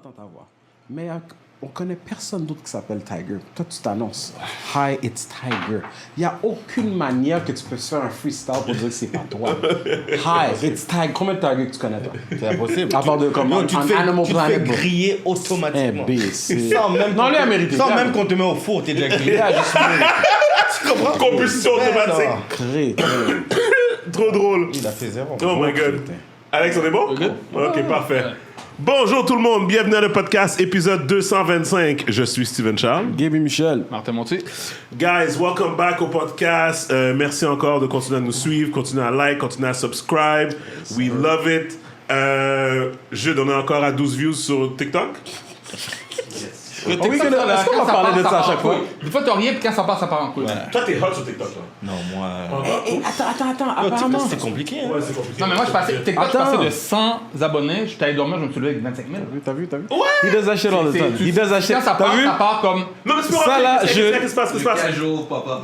entend ta voix. Mais on connaît personne d'autre qui s'appelle Tiger. Toi, tu t'annonces. Hi, it's Tiger. Il n'y a aucune manière que tu peux faire un freestyle pour dire que c'est pas toi. Hi, it's Tiger. Combien de Tiger que tu connais, toi? C'est impossible. À part de comme tu te fais, Animal tu te fais Planet. griller automatiquement. Imbécile. Sans même, Non, lui, américain. sans même qu'on te met au four, t'es déjà grillé. Tu comprends? Combustion automatique. Crée. Trop drôle. Il a fait 0. Oh my god. Alex, on est bon? Ok, parfait. Bonjour tout le monde, bienvenue à le podcast épisode 225. Je suis Steven Charles. Gaby Michel. Martin Montier. Guys, welcome back au podcast. Merci encore de continuer à nous suivre, continuer à like, continuer à subscribe. We love it. Je donne encore à 12 views sur TikTok. Est-ce qu'on va parler de ça à chaque fois? Des fois, t'as rien, puis quand ça part en couille. Toi, t'es hot sur TikTok, là. Non, moi. Attends, apparemment. C'est compliqué. Hein. Ouais, c'est compliqué. Non, mais moi, TikTok, je Attends. passais de 100 abonnés, j'étais allé dormir, je me suis levé avec 25 000. T'as vu? Il does that shit all the time. Il does that shit. Quand ça T'as part, vu? ça part comme... Non, mais c'est pas Ça, là, Qu'est-ce qui se passe? Qu'est-ce qui se passe? Jour, papa.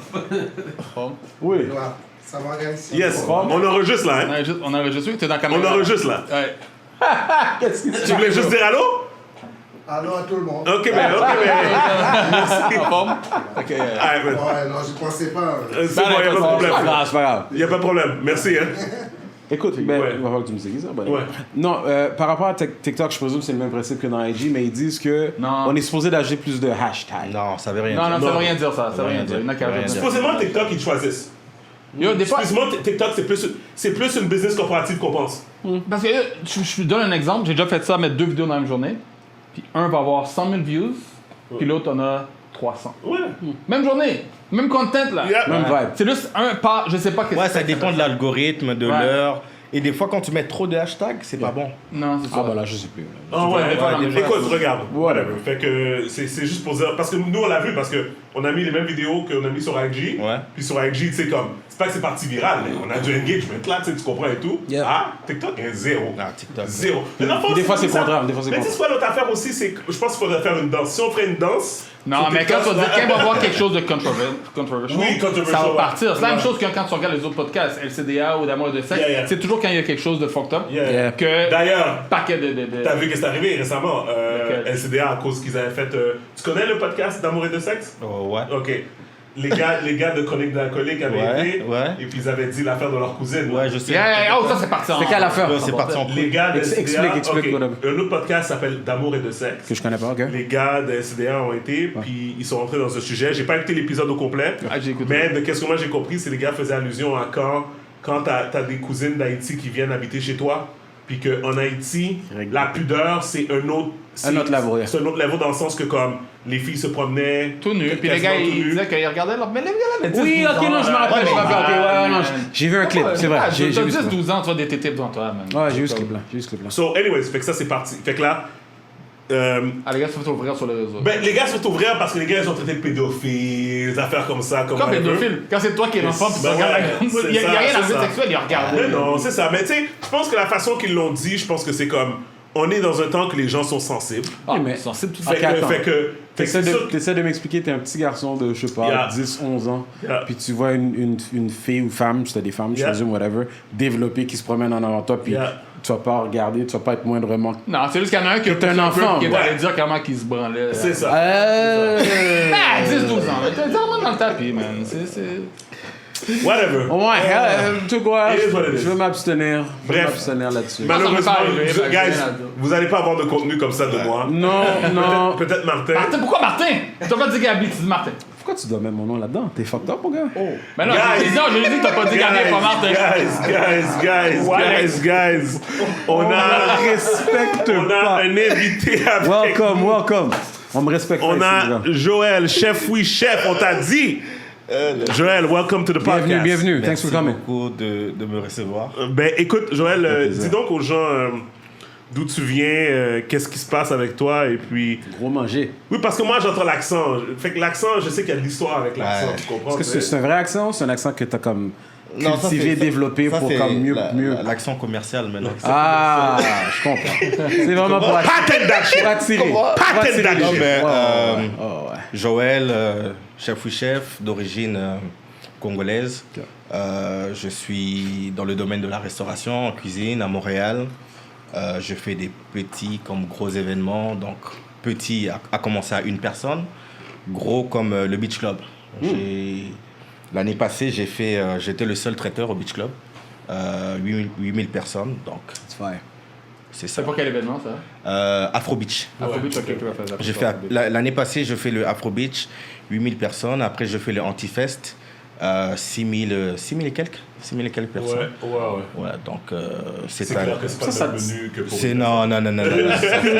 Oui. Ça m'organise. Yes, on enregistre là, hein? On a enregistré, t'es dans la caméra. On enregistre là. Ouais. Tu voulais juste dire allô? Allô à tout le monde. Ok, mais. En forme? Ok. Ah, mais- Ouais, non, je pensais pas. C'est bon, y'a pas de problème. C'est pas grave. Y'a pas de problème. Merci, hein. Écoute, Ouais. il va falloir que tu me dises ça. Ben. Ouais. Non, par rapport à TikTok, je présume que c'est le même principe que dans IG, mais ils disent que Non. on est supposé d'ajouter plus de hashtags. Non, ça veut rien Non, dire. non, ça veut rien dire, ça. Ça veut rien dire. Il y en a qui Ça veut rien rajoutent. dire. Supposément, TikTok, ils te choisissent. Yo, des fois... Supposément, TikTok, c'est plus une business corporative qu'on pense. Parce que je donne un exemple, j'ai déjà fait ça, mettre 2 vidéos dans la même journée. Puis un va avoir 100 000 views, puis l'autre en a 300. Ouais. Même journée, même content là. Yeah. Même vibe. C'est juste un pas, je sais pas qu'est-ce Ouais, que ça c'est. dépend de l'algorithme, de Ouais. l'heure. Et des fois, quand tu mets trop de hashtags, c'est pas bon. Non, c'est ça. Ah, bah là, je sais plus. Ah ouais, des fois, écoute, regarde. Whatever. Fait que c'est juste pour dire. Parce que nous, on l'a vu, parce qu'on a mis les mêmes vidéos qu'on a mis sur IG. Ouais. Puis sur IG, tu sais, comme. C'est pas que c'est parti viral, mais on a du engagement là, tu sais, tu comprends et tout. Yeah. Ah, TikTok, zéro. Ah, TikTok. Zéro. Mais dans le fond, Puis des fois, c'est ça. contraire, des fois, c'est Mais tu sais, c'est quoi l'autre affaire aussi, c'est que je pense qu'il faudrait faire une danse. Si on ferait une danse. Non, sur mais quand TikTok, tu vas dire, quand il va y avoir quelque chose de controversial, Oui, controversial, ça va ouais. partir. C'est la même Ouais. chose que quand tu regardes les autres podcasts, LCDA ou d'amour et de sexe. Yeah, yeah. C'est toujours quand il y a quelque chose de fucked up Yeah. que D'ailleurs, paquet de... t'as vu que c'est arrivé récemment, Lequel? LCDA, à cause qu'ils avaient fait. Tu connais le podcast d'amour et de sexe? Oh, ouais. Ok. Les gars de Chronique d'alcoolique avaient Ouais, été, ouais. et puis ils avaient dit l'affaire de leur cousine. Ouais, je sais. Oh, ça c'est parti en... C'est quelle affaire? Là, c'est parti en Les gars de LCDA, Explique, ok. whatever. Un autre podcast s'appelle D'amour et de sexe. Que je connais pas, ok? Les gars de LCDA ont été, puis ils sont rentrés dans ce sujet. J'ai pas écouté l'épisode au complet, Ah, j'ai écouté. mais de qu'est-ce que moi j'ai compris, c'est que les gars faisaient allusion à quand t'as des cousines d'Haïti qui viennent habiter chez toi, puis qu'en Haïti, la pudeur, c'est un autre... Un autre level, yeah. C'est un autre level dans le sens que comme les filles se promenaient... Tout nu. Puis les gars, quasiment tout ils nus. disaient qu'ils regardaient leur... Mais les gars, là, mais 10, Oui, 12 ok, ans, non, je me rappelle, ouais, je me rappelle, ok, ouais, non, man. j'ai vu un clip, c'est vrai, j'ai T'as vu ce 10, clip. 12 ans, tu vois des tétés devant toi, man. Ouais, j'ai vu ce clip-là, So, anyways, fait que ça, c'est parti. Fait que là... Ah, les gars, il faut ouvrir sur les réseaux. Ben, les gars sont ouverts parce que les gars, ils ont traité de pédophiles, des affaires comme ça. Comme Comme whatever. pédophile. Quand c'est toi qui es l'enfant, puis tu Ben regardes ouais, la... c'est Il y a ça, rien c'est dans le ça. sexuel, il regarde. Mais non, c'est ça. Mais tu sais, je pense que la façon qu'ils l'ont dit, je pense que c'est comme... On est dans un temps que les gens sont sensibles. Ah, mais- sensible tout Fait Ok, que, attends. fait que T'essaies c'est sûr que- de m'expliquer, t'es un petit garçon de, je sais pas, Yeah. 10, 11 ans, Yeah. puis tu vois une fille ou femme, c'était des femmes, je Yeah. présume, whatever, développée qui se promène en avant de toi, puis Yeah. tu vas pas regarder, tu vas pas être moindrement... Non, c'est juste qu'il y en a un qui T'es un enfant, qui est ouais. allé dire comment il se branlait. C'est ça. Ah, 10, 12 ans. T'es vraiment dans le tapis, man. C'est... Whatever. Ouais, tout quoi, it is what it is. je vais m'abstenir. Je vais Bref. m'abstenir là-dessus. Malheureusement, ça m'est pas arrivé, guys, ben, vous allez pas avoir de contenu comme ça de moi. Non. Peut-être Martin. Martin, pourquoi Martin? Tu t'as pas dit Gabi, tu dis Martin. Pourquoi tu dois mettre mon nom là-dedans? T'es fucked up, mon gars? Mais non, Guys. j'ai dit que t'as pas dit Gabi, pas Martin. Guys. On Respecte a pas. un invité avec Welcome. On me respecte On pas ici, les a gars. Joël, chef, oui, chef, on t'a dit. Joël, welcome to the podcast. Bienvenue. Thanks Merci for coming. beaucoup de me recevoir. Ben écoute, Joël, plaisir. dis donc aux gens d'où tu viens, qu'est-ce qui se passe avec toi, et puis... Gros manger. Oui, parce que moi, j'entends l'accent. Fait que l'accent, je sais qu'il y a de l'histoire avec l'accent, Ouais. tu comprends? Est-ce que c'est un vrai accent ou c'est un accent que t'as comme Non, ça, cultivé, c'est- développé ça, pour c'est comme mieux... L'accent commercial maintenant. Ah, je comprends. C'est vraiment pour Patent that shit! attirer. Patent that Non, shit! mais Ouais. Joël, chef ou chef, d'origine congolaise. Je suis dans le domaine de la restauration, en cuisine, à Montréal. Je fais des petits comme gros événements. Donc, petit a commencé à une personne, gros comme le Beach Club. L'année passée, j'étais le seul traiteur au Beach Club. 8000 personnes, donc c'est ça. C'est pour quel événement, ça? Afro Beach. Afro Beach, ok, tu vas faire ça. J'ai fait, l'année passée, je fais le Afro Beach, 8000 personnes. Après, je fais le Anti-Fest, 6000 et quelques personnes. Ouais, donc c'est clair que c'est pas le même menu que pour... Non.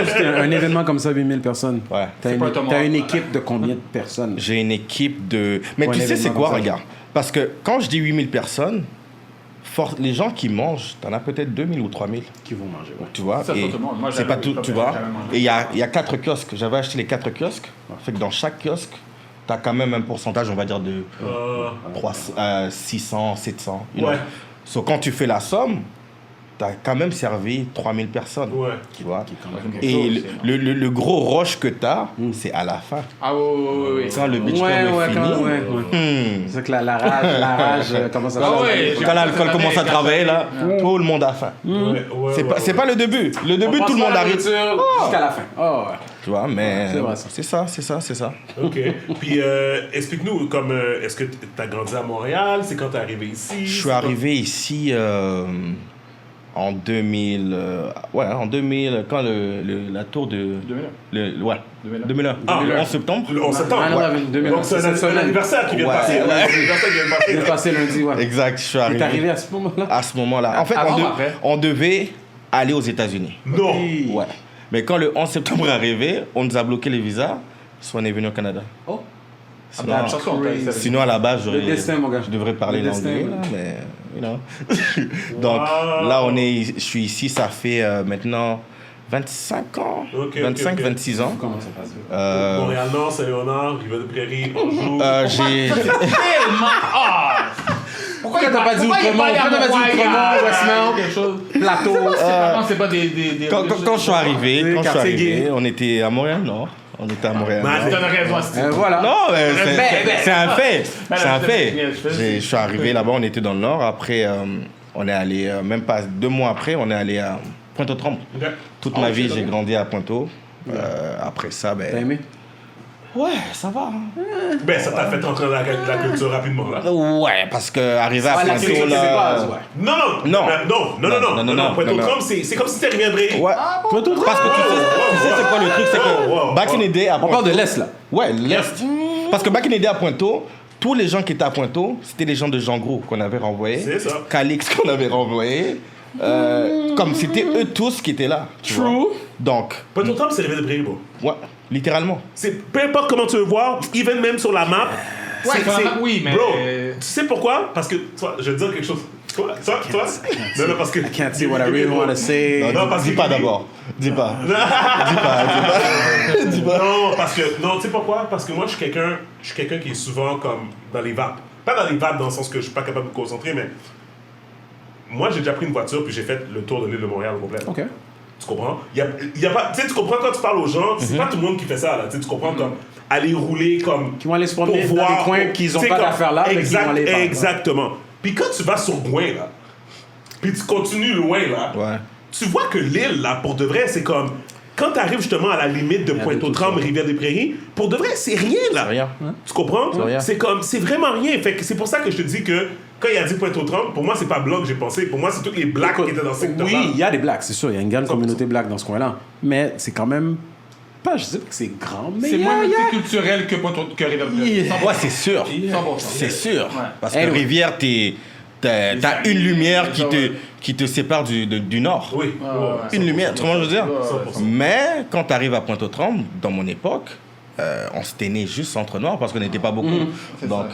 C'est un événement comme ça, 8000 personnes. Ouais. T'as une équipe de combien de personnes? J'ai une équipe de... Mais Pour tu un sais, c'est événement quoi, comme ça. regarde? Parce que quand je dis 8000 personnes, les gens qui mangent, t'en as peut-être 2000 ou 3000. Qui vont manger, ouais. Tu vois, Ça, et tout le monde. Moi, c'est pas j'avais- tout, tu j'avais vois. jamais mangé. Et il y a 4 kiosques. J'avais acheté les 4 kiosques. Fait que dans chaque kiosque, t'as quand même un pourcentage, on va dire, de 600, 700. you know. Ouais. So, quand tu fais la somme, t'as quand même servi 3000 personnes. Ouais. Tu vois. Qui est quand même Et quelque chose, le gros rush que t'as, c'est à la fin. Ah oui. Quand le beach club Ouais, est ouais, fini, quand même, ouais. C'est que la rage commence à Ah faire. ouais, quand l'alcool commence à travailler, là, tout le monde a faim. C'est pas le début. Le début, tout le monde arrive. Jusqu'à la fin. Oh, ouais. Tu vois, mais C'est vrai, ça. c'est ça. OK. Puis, explique-nous, comme, est-ce que t'as grandi à Montréal? C'est quand t'es arrivé ici? Je suis arrivé ici en 2000. En 2000, quand la tour de. 2001. 2001. Ah, En septembre. Le 11 septembre. Ah, non, ouais. 2001. Donc, c'est un anniversaire qui vient de Ouais. passer. Ouais. Un anniversaire qui vient de Il est passer. passé lundi, ouais. Exact, je suis Il est arrivé. arrivé à ce moment-là. À ce moment-là. En fait, Avant ou après? on devait aller aux États-Unis. Non. Ouais. Mais quand le 11 septembre est arrivé, on nous a bloqué les visas, soit on est venu au Canada. Oh. Sinon, Attention, sinon à la base, Le destin, mon gars. je devrais parler Le destin, l'anglais, ouais. là, mais you know. Donc Wow. là, je suis ici, ça fait maintenant 25 ans, Ok, 25, ok. 26 ans. Comment ça passe? Montréal-Nord, Saint-Léonard, Rivière-des-Prairies, Anjou. Pourquoi t'as pas dit Outremont? Pourquoi t'as pas dit Outremont, Westmount, quelque chose. Plateau? C'est pas des Quand je suis arrivé, quartier gay. on était à Montréal, non? On était à Montréal. Mais- Tu donnes raison à ce Voilà. Non, mais c'est un fait. Ben, C'est un je fait. fais- Je suis arrivé là-bas, on était dans le nord. Après, on est allé, même pas 2 mois après, on est allé à Pointe-aux-Trembles. Ok. Toute ma vie, j'ai grandi à Pointe-aux. Après ça, T'as aimé? Ouais, ça va. Ben, ça t'a fait rentrer dans la culture rapidement, là. Ouais, parce que arriver à Ah, la Pointe-aux, culture québécoise, ouais. Non, Non. non. Pointe-aux-Trembles, c'est comme si t'étais Rivière-des-Prairies. Ouais. Parce que tu sais c'est quoi le truc, c'est que back in the day à On parle Pointe-aux. de l'Est, là. Ouais, l'Est. Parce que back in the day à Pointe-aux, tous les gens qui étaient à Pointe-aux, c'était les gens de Jean Gros qu'on avait renvoyés. C'est ça. Calix qu'on avait renvoyé. Comme c'était eux tous qui étaient là. tu vois. Donc, Pointe-aux-Trembles, c'est Rivière-des-Prairies, bro. ouais, littéralement. C'est peu importe comment tu veux voir, even même sur la map. Ouais, sur la map, oui, mais- Bro, tu sais pourquoi? Parce que, toi, je vais te dire quelque chose. Toi? Non, parce que. I can't say what I really want to say. Non, parce Dis que- pas d'abord. Dis pas. Non, parce que. Non, tu sais pourquoi? Parce que moi, je suis quelqu'un qui est souvent comme dans les vapes. Pas dans les vapes dans le sens que je suis pas capable de me concentrer, mais. Moi, j'ai déjà pris une voiture puis j'ai fait le tour de l'île de Montréal au complet. OK. Tu comprends? Y a pas, tu sais, tu comprends quand tu parles aux gens, c'est pas tout le monde qui fait ça, là. Tu sais, tu comprends comme aller rouler comme. Qui vont aller se promener pour dans voir, des coins pour- qu'ils ont tu sais, pas comme- d'affaires là, mais qu'ils vont aller par là. Exactement. Puis quand tu vas sur Gouin, là, puis tu continues loin, là, Ouais. tu vois que l'île, là, pour de vrai, c'est comme. Quand tu arrives justement à la limite de Pointe-aux-Trembles, Rivière-des-Prairies, pour de vrai, c'est rien, là. C'est rien. Tu comprends? C'est rien. C'est comme, c'est vraiment rien. Fait que c'est pour ça que je te dis que quand il a dit Pointe-aux-Trembles, pour moi, c'est pas blanc que j'ai pensé. Pour moi, c'est tous les blacks qui étaient dans ce secteur-là. Oui, il y a des blacks, c'est sûr. Il y a une grande communauté black dans ce coin-là. Mais c'est quand même pas, je sais pas que c'est grand, mais C'est il y a- moins il y a- multiculturel que Rivière-des-Prairies. Ouais, c'est sûr. 100%. C'est sûr. Parce que Anyway. Rivière, t'as une lumière qui te sépare du nord. Oui. Une lumière, tu vois ce que je veux dire? 100%. Mais quand tu arrives à Pointe-aux-Trembles, dans mon époque, on s'était né juste entre noirs parce qu'on n'était pas beaucoup. Donc,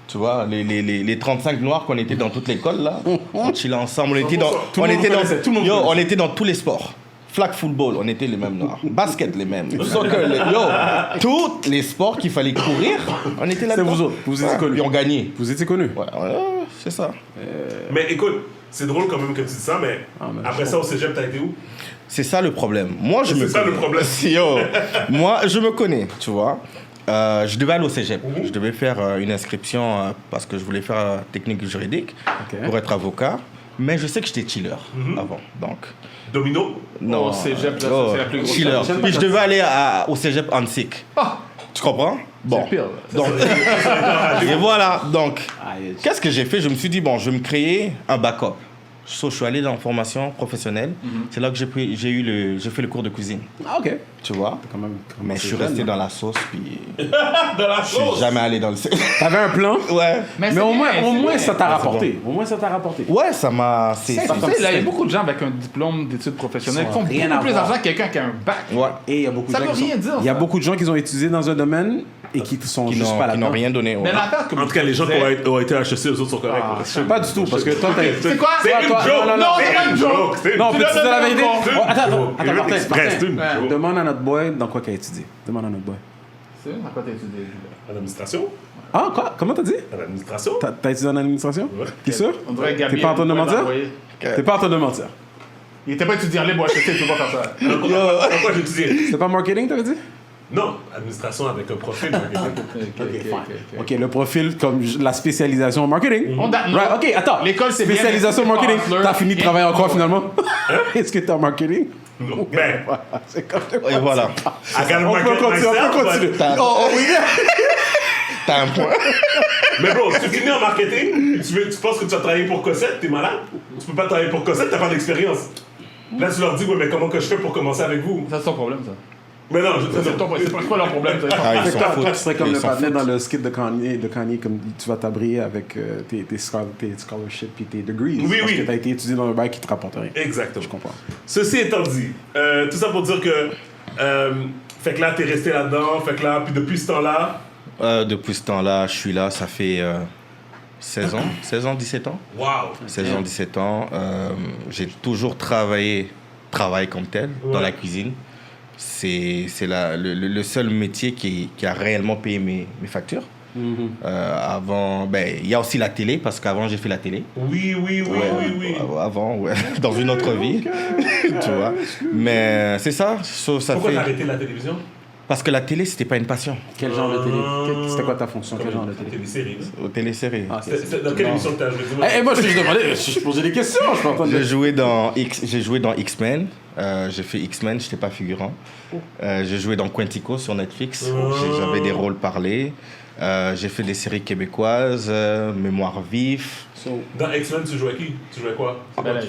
tu vois, les 35 noirs qu'on était dans toute l'école, là, on chillait ensemble. On était dans, Tout le monde connaissait, tout le monde on était dans tous les sports. Flag football, on était les mêmes noirs. Basket, les mêmes. Soccer, tous les sports qu'il fallait courir, on était là. C'est vous autres, vous étiez connus. Puis on gagnait. Vous étiez connus. Ouais, c'est ça. Mais écoute, c'est drôle quand même que tu dis ça, mais mais après ça, au cégep, t'as été où? C'est ça le problème. Moi, je me C'est ça, connais. le problème. Yo, moi, je me connais, tu vois. Je devais aller au cégep. Je devais faire une inscription parce que je voulais faire technique juridique Ok. pour être avocat. Mais je sais que j'étais chiller avant. Donc, Domino? non. Au cégep, là, c'est la plus grosse chiller. chose. Puis je devais aller au cégep Antic. Ah! Tu comprends? Bon. C'est pire, là. Donc, et voilà. Donc, Aïe. qu'est-ce que j'ai fait? Je me suis dit, bon, je vais me créer un backup. So, je suis allé dans la formation professionnelle. C'est là que j'ai fait le cours de cuisine. Ah, ok. Tu vois? Quand même, Mais je suis resté dans la sauce, puis Dans la je suis sauce! jamais allé dans le... T'avais un plan? Ouais. Mais c'est au bien, moins, c'est au moins bien. ça t'a c'est rapporté. Au moins, ça t'a rapporté. Ouais, ça m'a... Tu sais, là, il y a beaucoup de gens avec un diplôme d'études professionnelles qui font rien beaucoup à plus voir. d'argent que quelqu'un qui a un bac. Ouais. Et il y a beaucoup Ça de gens veut qui rien dire, Il y a ça. beaucoup de gens qui ont étudié dans un domaine et qui sont Qui juste n'ont pas là-dedans. rien donné. Ouais. Mais l'affaire que En tout cas, les gens qui ont été à HEC, eux autres sont corrects. Pas du tout, parce que toi, t'as... C'est quoi? C'est une toi, joke! non, non, c'est pas une joke. C'est une Non, joke. peux-tu dire la vérité? C'est une Oh, attends, joke. attends, Martin, Express, Martin. c'est une joke. Demande à notre boy dans quoi qu'il a étudié. Demande à notre boy. C'est à quoi t'as étudié, Jules? À l'administration? Ah, quoi? Comment t'as dit? À l'administration? T'as étudié en administration? Ouais. T'es sûr? On dirait que Gabriel T'es pas en train de pourrait mentir? l'envoyer. T'es pas en train de mentir. Il était pas étudiant libre, HEC, tu peux pas faire ça. Pourquoi j'ai étudié? C'était pas marketing, t'avais dit? Non, administration avec un profil. Ok, le profil comme la spécialisation en marketing. On date- non. Right, ok, attends. L'école, c'est bien, spécialisation en mais c'est marketing. pas T'as fini de travailler en quoi finalement? Hein? Est-ce que t'es en marketing? Non. Ben, C'est comme Et voilà. I gotta On market peut continuer, myself, on peut continuer. but- Oh, oh, oui. T'as un point. Mais bro, tu finis en marketing, tu penses que tu vas travailler pour Cossette, t'es malade? Tu peux pas travailler pour Cossette, t'as pas d'expérience. Là, tu leur dis, ouais, mais comment que je fais pour commencer avec vous? Ça, c'est ton problème, ça. Mais non, C'est pas leur problème, ça. Ah, ils Fait s'en que toi, foutent. tu serais comme Ils le s'en partenaire foutent. dans le skit de Kanye, comme tu vas t'abriller avec tes scholarships et tes degrees. Oui, parce oui. que t'as été étudié dans un bail qui te rapporte rien. Exactement. Je comprends. Ceci étant dit, tout ça pour dire que. Fait que là, t'es resté là-dedans, fait que là, puis depuis ce temps-là. Depuis ce temps-là, je suis là, ça fait 16 ans, 17 ans. Waouh! 16 ans, 17 ans. J'ai toujours travaillé comme tel dans la cuisine. C'est le seul métier qui a réellement payé mes factures. Avant, ben, il y a aussi la télé, parce qu'avant j'ai fait la télé. Oui. Avant, ouais, dans une autre vie, tu vois. Mais c'est ça, ça Pourquoi fait... t'as arrêté la télévision? Parce que la télé, c'était pas une passion. Quel genre de télé? C'était quoi ta fonction? Quel genre de télé? Télésérie. Aux téléséries. Ah, Dans quelle émission t'as joué? Dis-moi. Moi, je te demandais, je posais des questions, je suis pas en train de... J'ai joué dans X-Men. J'ai fait X-Men, je n'étais pas figurant. J'ai joué dans Quantico sur Netflix. J'avais des rôles parlés. J'ai fait des séries québécoises, Mémoire vif. Dans X-Men, tu jouais qui? Tu jouais quoi?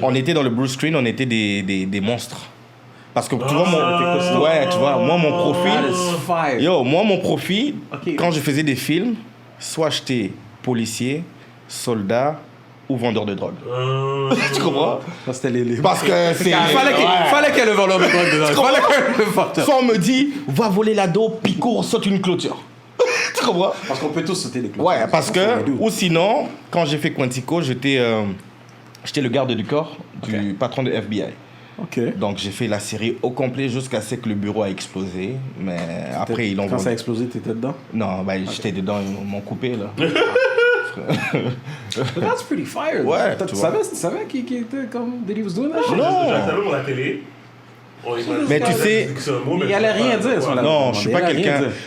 On était dans le blue screen, on était des monstres. Parce que tu vois, moi, mon profil. Moi, mon profil, Ok. quand je faisais des films, soit j'étais policier, soldat ou vendeur de drogue. Tu comprends? Ça, c'était les... Parce que c'est. Fallait qu'elle le vende de drogue dedans. Fallait qu'elle le vende. Soit on me dit, va voler l'ado, puis cours, saute une clôture. Tu comprends? Parce qu'on peut tous sauter les clôtures. Ouais, parce On que, fait les deux. ou sinon, quand j'ai fait Quantico, j'étais le garde du corps du patron de FBI. Ok. Donc j'ai fait la série au complet jusqu'à ce que le bureau a explosé. Mais après, ils l'ont Quand ça a vendu. explosé, t'étais dedans? Non, ben, j'étais dedans, ils m'ont coupé là. But that's pretty fire. Ouais, Tu tu vois. savais qui était comme... That he was doing that shit? Non. Je le savais pour la télé. Mais tu sais, Il allait rien dire sur la... Non, je Il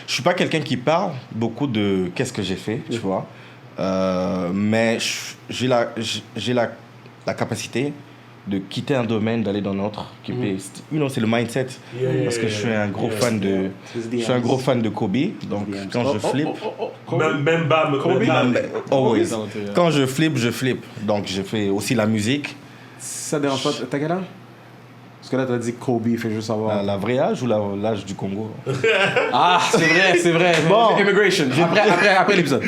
suis pas quelqu'un qui parle beaucoup de qu'est-ce que j'ai fait, tu vois. Mais j'ai la capacité de quitter un domaine, d'aller dans un autre. C'est le mindset. Parce que je suis un gros fan de, je suis un gros fan de Kobe. Donc quand je flippe, Même Bam, always. Quand je flippe. Donc je fais aussi la musique. Ça dérange pas. T'as quel âge? Parce que là, t'as dit Kobe, fait juste savoir. La vraie âge ou l'âge du Congo? Ah, c'est vrai. Bon. Immigration. Après l'épisode.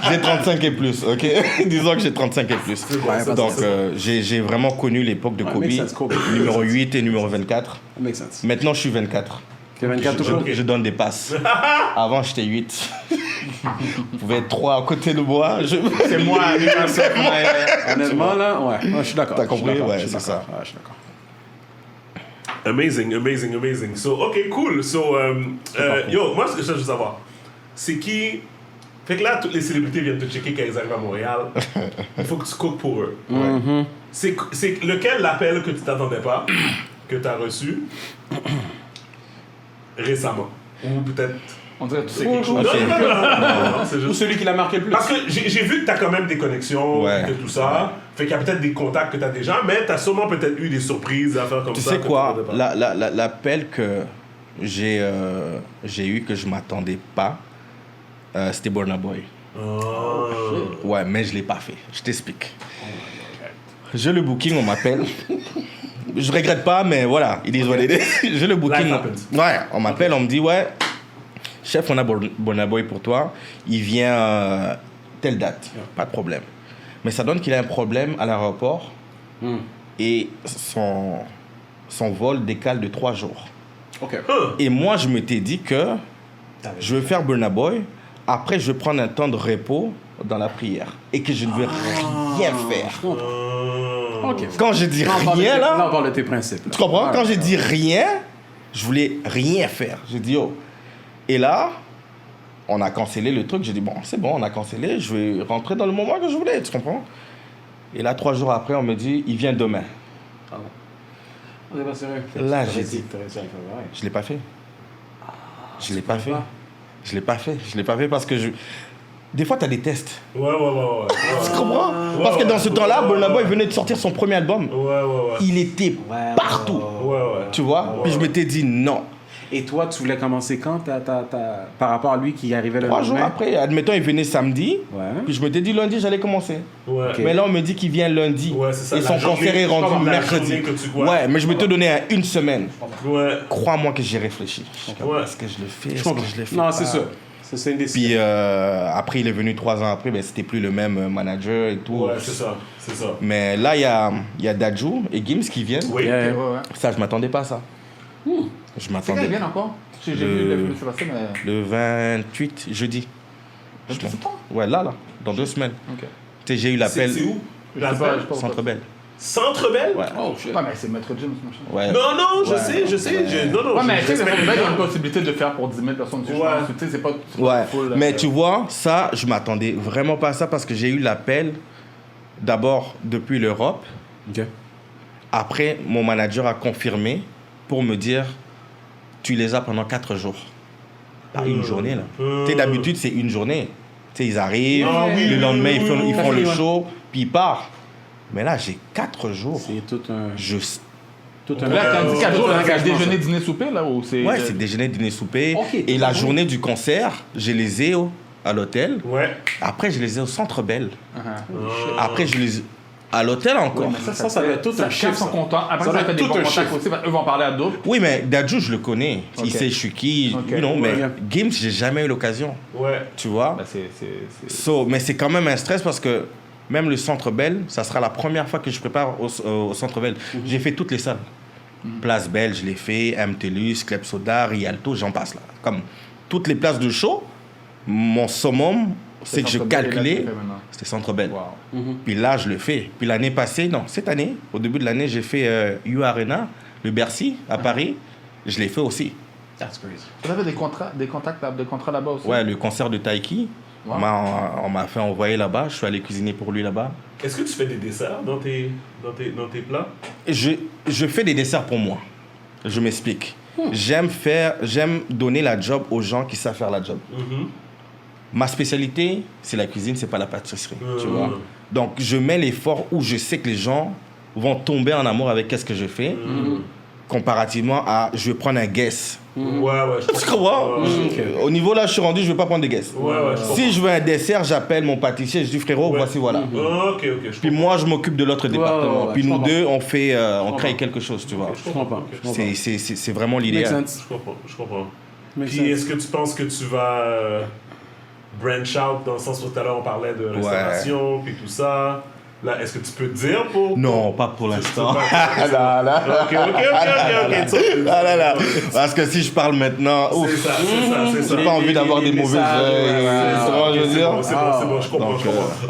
J'ai 35 et plus, ok? Disons que j'ai 35 et plus. Ouais, Donc j'ai vraiment connu l'époque de Kobe, makes sense, Kobe. numéro 8 et numéro 24. That makes sense. Maintenant je suis 24. T'es 24 tout court? Je donne des passes. Avant j'étais 8. Vous pouvez être 3 à côté de moi. C'est moi, Honnêtement, là, ouais. Je suis d'accord. T'as compris? Je suis d'accord, Ouais, je suis c'est d'accord. ça. Ouais, je suis d'accord. Amazing. So, ok, cool. So, yo, moi, ce que je veux savoir, c'est qui. Fait que là, toutes les célébrités viennent te checker quand ils arrivent à Montréal. Il faut que tu cookes pour eux. C'est lequel l'appel que tu t'attendais pas, que tu as reçu récemment? Ou peut-être On dirait que tu sais quelque Ok. chose. Non, c'est Ou juste... celui qui l'a marqué le plus. Parce que j'ai vu que t'as quand même des connexions, Ouais. que tout ça. Fait qu'il y a peut-être des contacts que t'as déjà, mais t'as sûrement peut-être eu des surprises, des affaires comme Tu ça. sais que quoi, tu m'attendais pas. l'appel que j'ai eu que je m'attendais pas, c'était Burna Boy. Ouais, mais je l'ai pas fait. Je t'explique. J'ai le booking, on m'appelle. Je regrette pas, mais voilà, il est okay. J'ai le booking. Life happens. Ouais, on m'appelle, on me dit ouais, chef, on a Burna Boy pour toi. Il vient telle date, pas de problème. Mais ça donne qu'il a un problème à l'aéroport et son vol décale de 3 jours. Ok. Et moi, je m'étais dit que je vais faire Burna Boy. Après, je vais prendre un temps de repos dans la prière et que je ne vais rien faire. Ok. Quand je dis rien, Là, là, on parle de tes principes. Là. tu comprends? Ouais, Quand j'ai ouais. dit rien, je voulais rien faire. J'ai dit, oh. Et là, on a cancellé le truc. J'ai dit, bon, c'est bon, on a cancellé. Je vais rentrer dans le moment que je voulais, tu comprends? Et là, 3 jours après, on me dit, il vient demain. On n'est pas sérieux. Là, T'aurais j'ai dit dit, que t'aurais dû le faire, ouais. je ne l'ai pas fait. Je ne l'ai pas fait. pas. Je ne l'ai pas fait. Je ne l'ai pas fait parce que des fois, tu as des tests. Ouais. Tu comprends? Parce que dans ce temps-là, Burna Boy venait de sortir son premier album. Ouais. Il était Ouais, partout. Ouais. Tu vois? Puis je m'étais dit non. Et toi, tu voulais commencer quand par rapport à lui qui arrivait le 3 jours lendemain? après, admettons, il venait samedi. Ouais. Puis je m'étais dit lundi, j'allais commencer. Ouais. Ok. Mais là, on me dit qu'il vient lundi. Ouais, c'est ça, Et la son journée- concert est rendu la mercredi. journée que tu vois. Ouais, mais je m'étais donné à 1 semaine. Ouais. Crois-moi que j'ai réfléchi. Je suis comme, Ouais. Est-ce que je le fais? Je Est-ce que comprends. je le fais? Non, pas? c'est ça. Ça, c'est une décision. Puis après, il est venu 3 ans après, ben, c'était plus le même manager et tout. Ouais, c'est ça. Mais là, il y a Dadju et Gims qui viennent. Oui. Yeah. Ouais. Ça, je m'attendais pas à ça. Je C'est quand ils m'attendais. viennent encore? J'ai Le- vu le Sébastien, mais. Le 28, jeudi. Le petit septembre? Ouais, là, dans 2 semaines. Ok. Tu sais, j'ai eu l'appel. C'est où? Je sais pas, je sais pas. Centre Bell. Centre Bell? Ouais. Oh shit. Ouais, mais c'est Maître James, machin. Ouais. Non, je sais. Non. Ouais, mais tu sais, j'espère il y a bien. une possibilité de faire pour 10 000 personnes. Tu sais, je Ouais. pense. Tu sais, c'est pas Ouais, full, mais tu vois, ça, je m'attendais vraiment pas à ça parce que j'ai eu l'appel d'abord depuis l'Europe. Ok. Après, mon manager a confirmé pour me dire tu les as pendant 4 jours. Pas une journée, là. Tu sais, d'habitude, c'est une journée. Tu sais, ils arrivent, Ah oui, le oui, lendemain, oui, ils font le ouais. show, puis ils partent. Mais là, j'ai 4 jours. C'est tout un. Je... Tout un. Là, quand tu dis 4 jours, là, un c'est engagement, déjeuner, ça. dîner, souper, là, ou c'est. Ouais, c'est déjeuner, dîner, souper. Ok, Et la ah oui. journée du concert, je les ai à l'hôtel. Ouais. Après, je les ai au Centre Bell. Uh-huh. Après, je les ai à l'hôtel encore. Ça doit être tout un Ça chiffre. sont ça. contents. Après, Ça ça doit fait être des tout bons un contacts chiffre. aussi. Eux vont parler à d'autres. Oui, mais Dadju, je le connais. Ok. Il sait je suis qui. Ok. You know, mais Ouais. Gims, j'ai jamais eu l'occasion. Ouais. Tu vois? Ben, c'est. Mais c'est quand même un stress parce que même le Centre Bell, ça sera la première fois que je prépare au Centre Bell. J'ai fait toutes les salles. Place Bell, je l'ai fait. MTLUS, Club Soda, Rialto, j'en passe là. Comme toutes les places de show, mon summum, c'est que je Centre Bell, et là, tu calculais, le fais maintenant. c'était Centre Bell. Wow. Puis là, je le fais. Puis l'année passée, non, cette année, au début de l'année, j'ai fait U Arena, le Bercy, à Paris. Je l'ai fait aussi. That's crazy. Vous avez des contacts là-bas aussi? Ouais, le concert de Taiki, Wow. on m'a fait envoyer là-bas. Je suis allé cuisiner pour lui là-bas. Est-ce que tu fais des desserts dans tes plats? Je fais des desserts pour moi. Je m'explique. J'aime donner la job aux gens qui savent faire la job. Ma spécialité, c'est la cuisine, c'est pas la pâtisserie. Tu vois? Donc, je mets l'effort où je sais que les gens vont tomber en amour avec ce que je fais, comparativement à je vais prendre un guess. Ouais, je Tu comprends? Ouais, Au niveau là, je suis rendu, je vais pas prendre de guess. ouais, je Si je veux un dessert, j'appelle mon pâtissier, je dis frérot, Ouais. voici voilà. Ok, je Puis moi, je m'occupe de l'autre département. ouais, Puis je nous comprends. deux, on fait, on crée comprends. quelque chose, tu vois. Je comprends. C'est vraiment Makes l'idéal. sense. Je comprends. Makes Puis sense. est-ce que tu penses que tu vas branch out dans le sens où tout à l'heure on parlait de restauration puis tout ça? Là, est-ce que tu peux te dire pour... Non, pas pour l'instant. Ok. Ah là là. Ok. Ah là là. Parce que si je parle maintenant, ouf, C'est ça. j'ai pas envie d'avoir des mauvais œils. Tu vois, je veux dire. C'est bon, je comprends.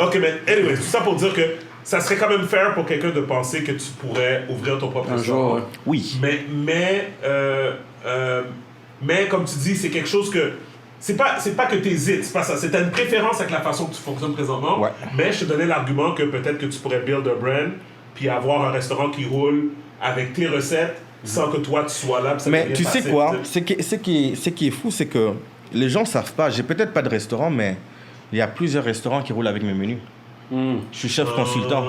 Ok, mais anyway, tout ça pour dire que ça serait quand même fair pour quelqu'un de penser que tu pourrais ouvrir ton propre Un restaurant. jour, ouais. Oui. Mais comme tu dis, c'est quelque chose que... C'est pas que tu hésites, c'est pas ça. C'est une préférence avec la façon que tu fonctionnes présentement. Ouais. Mais je te donnais l'argument que peut-être que tu pourrais build un brand puis avoir un restaurant qui roule avec tes recettes sans que toi tu sois là. puis ça Mais devient tu sais facile, quoi? tu sais. Ce qui est fou, c'est que les gens savent pas. J'ai peut-être pas de restaurant, mais il y a plusieurs restaurants qui roulent avec mes menus. Je suis chef consultant.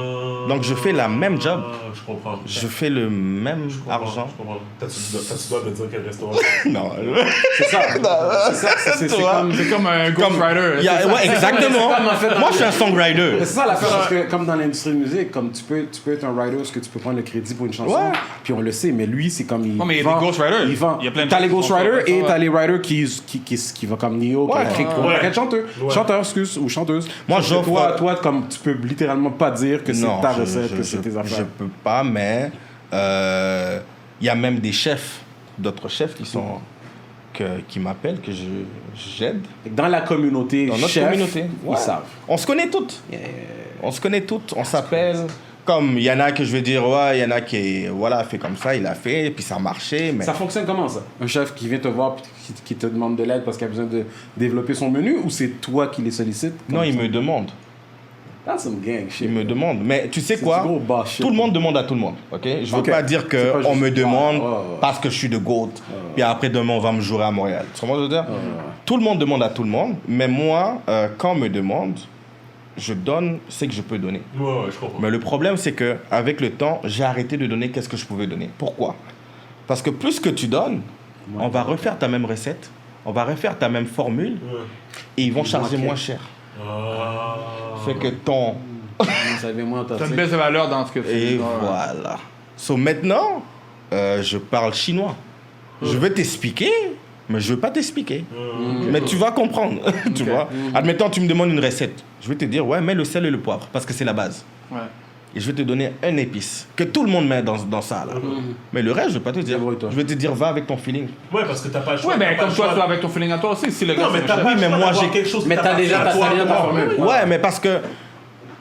Donc, je fais la même job. Je comprends. Je fais le même argent. Je comprends. T'as-tu droit de dire quel restaurant? Non. C'est ça. C'est comme... C'est comme un ghostwriter. Ouais, exactement. Moi, je suis un songwriter. C'est ça l'affaire, parce que comme dans l'industrie de musique, comme tu peux être un writer parce que tu peux prendre le crédit pour une chanson, Ouais. puis on le sait, mais lui, c'est comme il Non, mais il y a vend- des ghostwriters. il vend. Il y a plein de T'as gens les qui font ghostwriters ça, et ouais. t'as les writers qui vont comme Neo, qui Ouais. écrit pour Ouais. quel chanteur, Ouais. chanteur, excuse, ou chanteuse. Moi, Parce que j'offre- toi, comme tu peux littéralement pas dire que c'est Non, ta recette, que c'est tes je affaires. peux pas, mais il y a même des chefs, d'autres chefs qui m'appellent, que j'aide. Dans la communauté, Dans notre chef, communauté. ils Ouais. savent. On se connaît toutes. On se connaît toutes. On s'appelle. Comme il y en a que je vais dire, ouais, il y en a qui, voilà, fait comme ça, il a fait, puis ça a marché. Mais Ça fonctionne comment ça? Un chef qui vient te voir puis qui te demande de l'aide parce qu'il a besoin de développer son menu ou c'est toi qui les sollicite? non, il me demande. That's some gang shit. Il me demande. Mais tu sais C'est quoi? du gros bas shit. Tout le monde demande à tout le monde. Ok? Je veux Ok. pas dire C'est pas qu'on juste- me demande Ouais. parce que je suis de GOAT. Puis après, demain, on va me jouer à Montréal. Tu comprends ce que je veux dire? Tout le monde demande à tout le monde. Mais moi, quand on me demande, je donne ce que je peux donner. Ouais, je comprends. Mais le problème, c'est que avec le temps, j'ai arrêté de donner qu'est-ce que je pouvais donner. Pourquoi? Parce que plus que tu donnes, on va refaire ta même recette, on va refaire ta même formule, Ouais. et ils vont charger moins cher. Fait que ton... Vous savez, moi, T'as une baisse de valeur dans ce que tu Et dis. voilà. So maintenant, je parle chinois. Je veux t'expliquer, mais je veux pas t'expliquer. Mais tu vas comprendre, tu vois. Admettons, tu me demandes une recette. Je vais te dire, ouais, mets le sel et le poivre, parce que c'est la base. Ouais. Et je vais te donner un épice que tout le monde met dans ça, là. Mais le reste, je vais pas te dire. Débrouille-toi. Je vais te dire, va avec ton feeling. Ouais, parce que t'as pas le choix. Ouais, mais t'as pas comme le toi, choix. tu vas avec ton feeling à toi aussi. Si le gars, Non, mais c'est t'as un pas chef. le mais choix moi, d'avoir j'ai- quelque chose Mais qui t'as t'appartient déjà à ta toi. formule. Ouais, mais parce que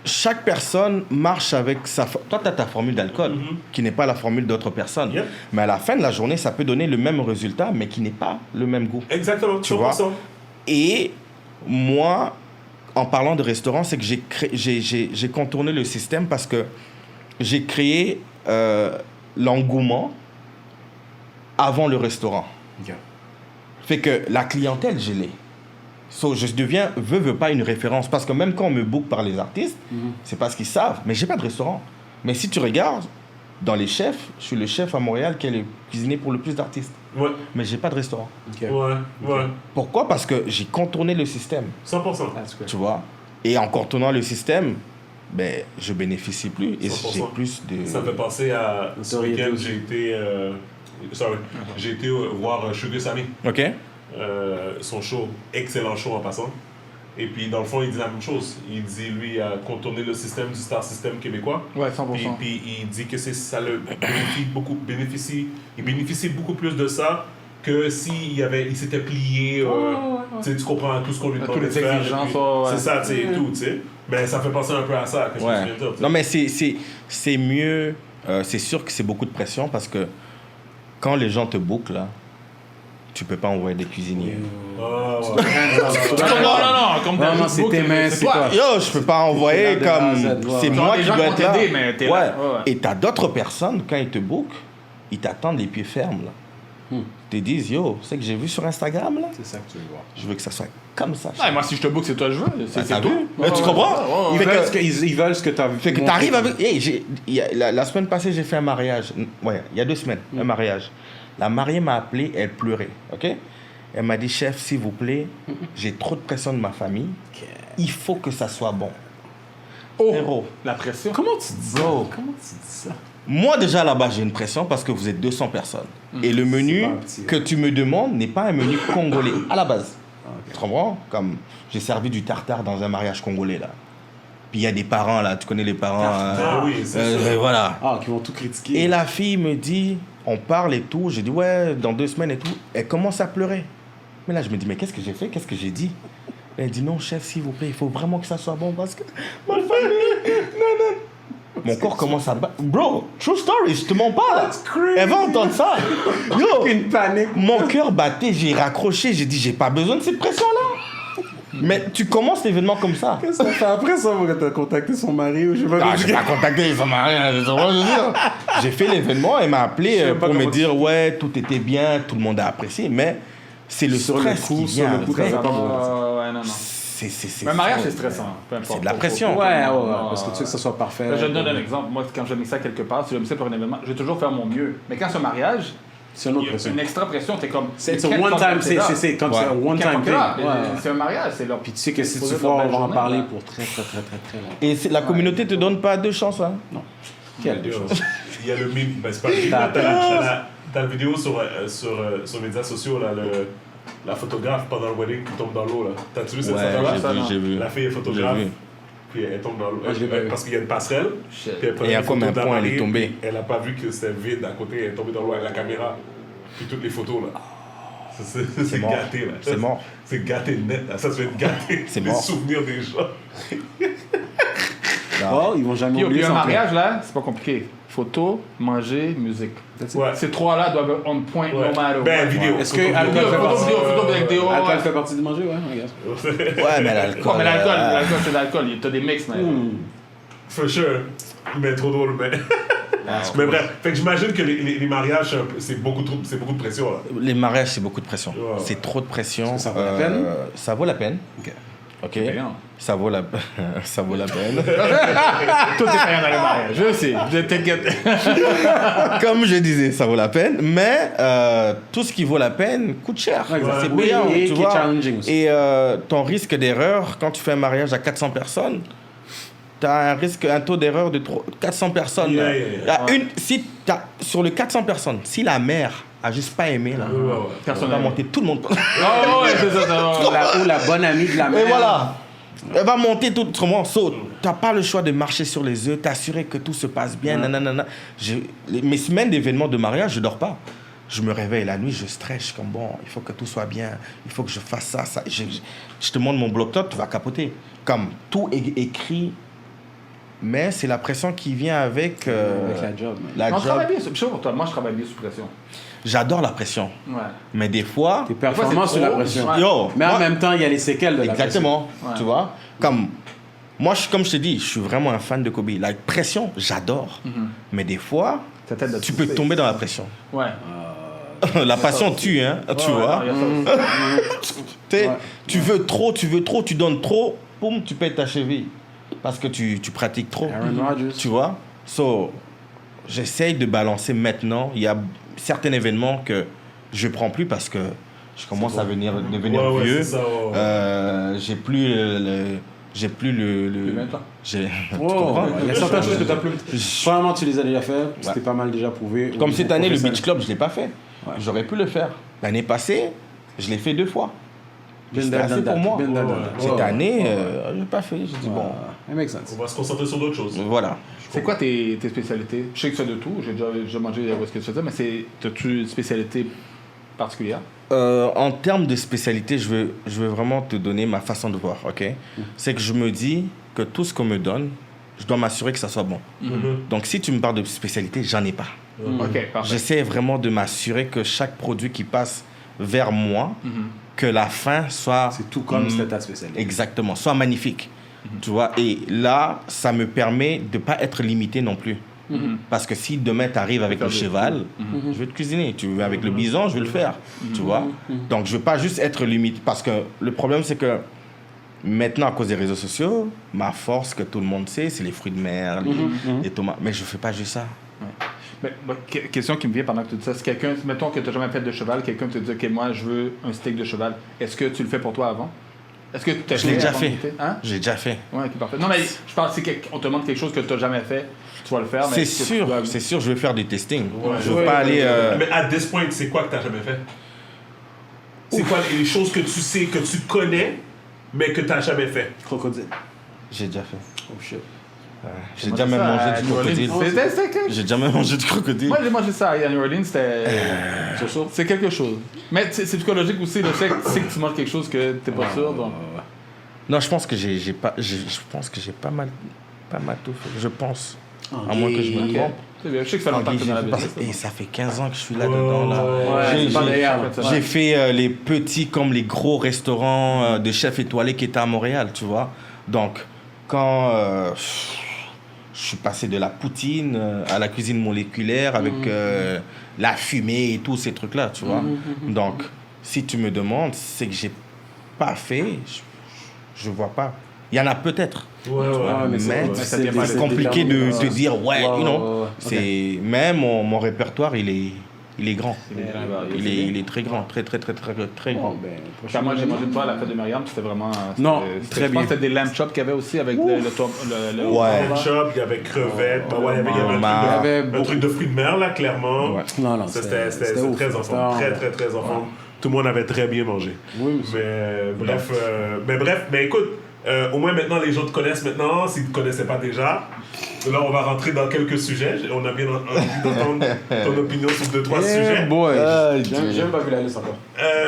chaque personne marche avec sa... Toi, tu as ta formule d'alcool, qui n'est pas la formule d'autres personnes. Yep. Mais à la fin de la journée, ça peut donner le même résultat, mais qui n'est pas le même goût. Exactement, Tu vois. 100%. Et moi, en parlant de restaurant, c'est que j'ai contourné le système parce que j'ai créé l'engouement avant le restaurant. Ok. Fait que la clientèle, je l'ai. So, je deviens, veux pas, une référence. Parce que même quand on me book par les artistes, c'est parce qu'ils savent. Mais j'ai pas de restaurant. Mais si tu regardes, dans les chefs, je suis le chef à Montréal qui est le cuisinier pour le plus d'artistes. Ouais, Mais j'ai pas de restaurant. Ok. ouais. Pourquoi? Parce que j'ai contourné le système, 100%. That's great. tu vois. Et en contournant le système, ben, je bénéficie plus et 100%. j'ai plus de... Ça me fait penser à ce Notoriété week-end, aussi. j'ai été voir Sugar Sammy. OK? Son show, excellent show en passant. Et puis, dans le fond, il dit la même chose. Il dit, lui, à contourner le système du star system québécois. Ouais, 100%. Puis il dit que ça le bénéficie beaucoup plus de ça que s'il s'était plié, tu sais, tu comprends tout ce qu'on lui À demandait toutes de les faire. exigences, puis ouais. C'est ça, tu sais, et tout, tu sais. Mais ça fait penser un peu à ça, que je Ouais. viens de dire. tu sais. Non, mais c'est mieux. C'est sûr que c'est beaucoup de pression parce que quand les gens te bookent, là, tu peux pas envoyer des cuisiniers. Ah, ouais. Non, comme Non, c'est tes mains, c'est toi. Yo, je peux pas envoyer de A à Z, comme... ouais. C'est Genre, moi les qui gens dois vont être là. t'aider, mais t'es là. Ouais. Ouais. Et t'as d'autres personnes, quand ils te bookent, ils t'attendent les pieds fermes, là. Ils te disent, yo, c'est que j'ai vu sur Instagram, là. C'est ça que tu veux voir. Je veux que ça soit comme ça. Ouais, moi, si je te book, c'est toi que je veux. C'est T'as tout. vu? Mais tu comprends? Ouais, Ils Fait veulent, que- ils veulent ce que tu as vu. Fait que t'arrives avec... Hey, la semaine passée, j'ai fait un mariage. Ouais, il y a 2 semaines, un mariage. La mariée m'a appelé, elle pleurait, OK? Elle m'a dit, chef, s'il vous plaît, j'ai trop de pression de ma famille. Il faut que ça soit bon. Oh, Héros. la pression. Comment tu dis ça? Bro. Comment tu dis ça? Moi, déjà, là-bas, j'ai une pression parce que vous êtes 200 personnes. Et le menu pas un petit- que tu me demandes n'est pas un menu congolais, à la base. Tu comprends? Comme j'ai servi du tartare dans un mariage congolais, là. Puis il y a des parents, là, tu connais les parents. Ah oui, c'est sûr. Voilà. Ah, qui vont tout critiquer. Et la fille me dit, on parle et tout. J'ai dit, ouais, dans 2 semaines et tout. Elle commence à pleurer. Mais là, je me dis, mais qu'est-ce que j'ai fait? Qu'est-ce que j'ai dit? Elle dit, non, chef, s'il vous plaît, il faut vraiment que ça soit bon parce que ma famille. Non. Mon corps commence à battre. Bro, true story, je te mens pas là. Elle va entendre ça. Yo, Une panique. mon cœur battait, j'ai raccroché, j'ai dit, j'ai pas besoin de cette pression-là. Mais tu commences l'événement comme ça. Qu'est-ce que ça fait après ça? Tu as contacté son mari ou je sais pas. Ah, j'ai pas contacté, ça m'a rien. J'ai fait l'événement, elle m'a appelé Je sais pas pour me comment dire, ouais, tout était bien, tout le monde a apprécié, mais c'est le Sur le stress coup, qui sur vient. le coup, après. t'avais pas besoin. Ouais, non. C'est Un mariage, c'est stressant. Peu importe. C'est de la pression. Ouais, parce que tu veux que ça soit parfait. Je te donne un exemple. Moi, quand je mets ça quelque part, si je mets ça pour un événement, je vais toujours faire mon mieux. Mais quand c'est un mariage, C'est une autre il y a pression. une extra pression. T'es comme. C'est you un can't one fuck time, it up. c'est comme c'est un one You can't time fuck it up. thing. Ouais. C'est un mariage, c'est leur. Puis tu sais que si tu Poser vois, leur on belle va en journée, parler là. pour très longtemps. Et la communauté te donne pas deux chances, hein? Non. Quelle Yo, chose. Il y a le meme, ben c'est pas le meme, t'as la vidéo sur les médias sociaux, là, la photographe pendant le wedding qui tombe dans l'eau, là. T'as-tu vu cette affaire-là? j'ai vu. La fille est photographe, J'ai vu. puis elle tombe dans l'eau. Moi, je l'ai pas vu. Parce qu'il y a une passerelle, Shit. puis elle prend Et à une photo combien de de la points elle est mariée, tombée? puis elle a pas vu que c'était vide à côté, elle est tombée dans l'eau avec la caméra, puis toutes les photos, là. C'est mort. gâté, là. C'est mort. C'est gâté net, là. Ça, tu vas être gâté. C'est les mort. souvenirs des gens. Oh, ils vont jamais Puis oublier un son mariage, là, c'est pas compliqué. Photo, manger, musique. Ouais. Ces trois-là doivent être on point Ouais. no matter Ben, what. vidéo. Est-ce que Photo, alcool vidéo. fait Photo, partie- vidéo, vidéo. Alcool Ouais. fait partie du manger, ouais, regarde. Ouais, mais l'alcool. Mais l'alcool, c'est de l'alcool. T'as des mix, mais. For sure. Mais trop drôle, mais. Mais bref, fait que j'imagine que les mariages, c'est beaucoup de pression, là. Les mariages, c'est beaucoup de pression. Ouais. C'est trop de pression. Est-ce que ça vaut la peine? Ça vaut la peine. Ok. Ok. payant. Ça vaut la ça vaut la peine. Tout est payant dans les mariages. Je sais, je t'inquiète. Comme je disais, ça vaut la peine. Mais tout ce qui vaut la peine coûte cher. Ouais, exact. C'est Oui, payant, et tu qui est vois. challenging aussi. Et ton risque d'erreur, quand tu fais un mariage à 400 personnes, tu as un taux d'erreur de 400 personnes. Yeah, Il y a sur les 400 personnes, si la mère a juste pas aimé, là, Ouais. on va monter tout le monde. Oh, ouais, c'est ça. Ou la bonne amie de la mère. Et voilà. Elle va monter tout autrement. So, t'as pas le choix de marcher sur les œufs, t'assurer que tout se passe bien. Nanana. Mes semaines d'événements de mariage, je dors pas. Je me réveille la nuit, je stresse. Je suis comme bon, il faut que tout soit bien. Il faut que je fasse ça. Je te montre mon bloc-notes, tu vas capoter. Comme tout est écrit, mais c'est la pression qui vient avec Avec la job. man. la On job. travaille bien. Je sais pas pour toi, moi je travaille bien sous pression. J'adore la pression, Ouais. mais des fois, Tes performances c'est sous la trop. pression. Ouais. yo, Mais en moi- même temps, il y a les séquelles de la pression. exactement, Ouais. tu vois. Comme moi, comme je te dis, je suis vraiment un fan de Kobe. La pression, j'adore, mais des fois, Ta tête de tu peux pousser. tomber dans la pression. Ouais. La passion tue, hein, tu Ouais, vois. ouais, il y a ça aussi. T'sais, tu veux trop, tu donnes trop, boum, tu pètes ta cheville. Parce que tu pratiques trop. Aaron Rodgers. Tu vois? So, j'essaye de balancer maintenant. Il y a certains événements que je prends plus parce que je commence à devenir Ouais, vieux. c'est ça, ouais. J'ai plus le 20 ans. j'ai Oh, il y a certaines choses que tu as plus. Je- Probablement, tu les as déjà fait. C'était pas mal déjà prouvé. Comme cette année, le professionnel. Beach Club, je l'ai pas fait. Ouais. J'aurais pu le faire. L'année passée, je l'ai fait 2 fois. Been C'était there, assez done pour that. moi. Been there, done that. Cette Ouais. année, je l'ai pas fait. J'ai dit bon, It makes sense. On va se concentrer sur d'autres choses. voilà. C'est quoi tes spécialités? Je sais que tu fais de tout, j'ai déjà mangé ce que tu faisais, mais as-tu une spécialité particulière? En termes de spécialité, je veux vraiment te donner ma façon de voir, ok? C'est que je me dis que tout ce qu'on me donne, je dois m'assurer que ça soit bon. Donc si tu me parles de spécialité, j'en ai pas. Ok, parfait. J'essaie vraiment de m'assurer que chaque produit qui passe vers moi, que la fin soit... C'est tout comme c'était ta spécialité. Exactement, soit magnifique. Tu vois, et là, ça me permet de ne pas être limité non plus. Parce que si demain tu arrives avec le cheval, je vais te cuisiner. Tu veux avec le bison, je vais le faire. Tu vois. Donc je veux pas juste être limité. Parce que le problème, c'est que maintenant, à cause des réseaux sociaux, ma force que tout le monde sait, c'est les fruits de mer, les tomates. Mais je fais pas juste ça. Mais, question qui me vient pendant que tu dis ça, c'est quelqu'un, mettons que tu n'as jamais fait de cheval, quelqu'un te dit, ok, moi je veux un steak de cheval. Est-ce que tu le fais pour toi avant? Est-ce que tu as Je l'ai déjà fait. Hein? J'ai déjà fait. Ouais, ok, parfait. Non, mais je pense que si on te demande quelque chose que tu n'as jamais fait, tu vas le faire. Mais C'est est-ce que tu sûr, dois- c'est sûr, je vais faire des testings. Ouais. Je veux pas aller... Mais à this point, c'est quoi que t'as jamais fait? C'est quoi les choses que tu sais, que tu connais, mais que t'as jamais fait? Crocodile. J'ai déjà fait. Oh shit. J'ai Moi, déjà c'est même ça, mangé à du New crocodile. Orleans. C'était J'ai déjà même mangé du crocodile. Moi, j'ai mangé ça à New Orleans, c'était. C'est quelque chose. Mais c'est psychologique aussi, le fait que tu sais que tu manges quelque chose que t'es pas sûr. Donc... Non, je pense que j'ai pas mal tout fait. Je pense. À moins que je me Ok. trompe. C'est bien. Je sais que ça fait longtemps que tu es dans la business. Et ça fait 15 ans que je suis là-dedans. Là. Ouais, J'ai- c'est pas j'ai- d'ailleurs. J'ai fait les petits comme les gros restaurants de chefs étoilés qui étaient à Montréal, tu vois. Donc, quand je suis passé de la poutine à la cuisine moléculaire avec la fumée et tous ces trucs-là, tu vois. Donc, si tu me demandes, c'est que j'ai pas fait, je vois pas. Il y en a peut-être. Ouais. Mais c'est c'est compliqué de te dire, you know. Okay. Même mon répertoire, il est grand. Il est très grand, très grand. Quand moi j'ai mangé une fois à la fête de Myriam, c'était vraiment. Non, très Je pense bien. que c'était des lamb chops qu'il y avait aussi avec le Ouais. Lamb chop, il y avait crevettes, il y avait un truc de fruits de mer, là, clairement. Ouais. Non, C'était ouf. très ensemble. Très ensemble. Tout le monde avait très bien mangé. Oui, mais écoute, au moins maintenant les gens te connaissent maintenant, s'ils ne te connaissaient pas déjà. Là, on va rentrer dans quelques sujets. On a bien envie d'entendre ton opinion sur 2-3 sujets. Boy. J'ai même pas vu la liste encore.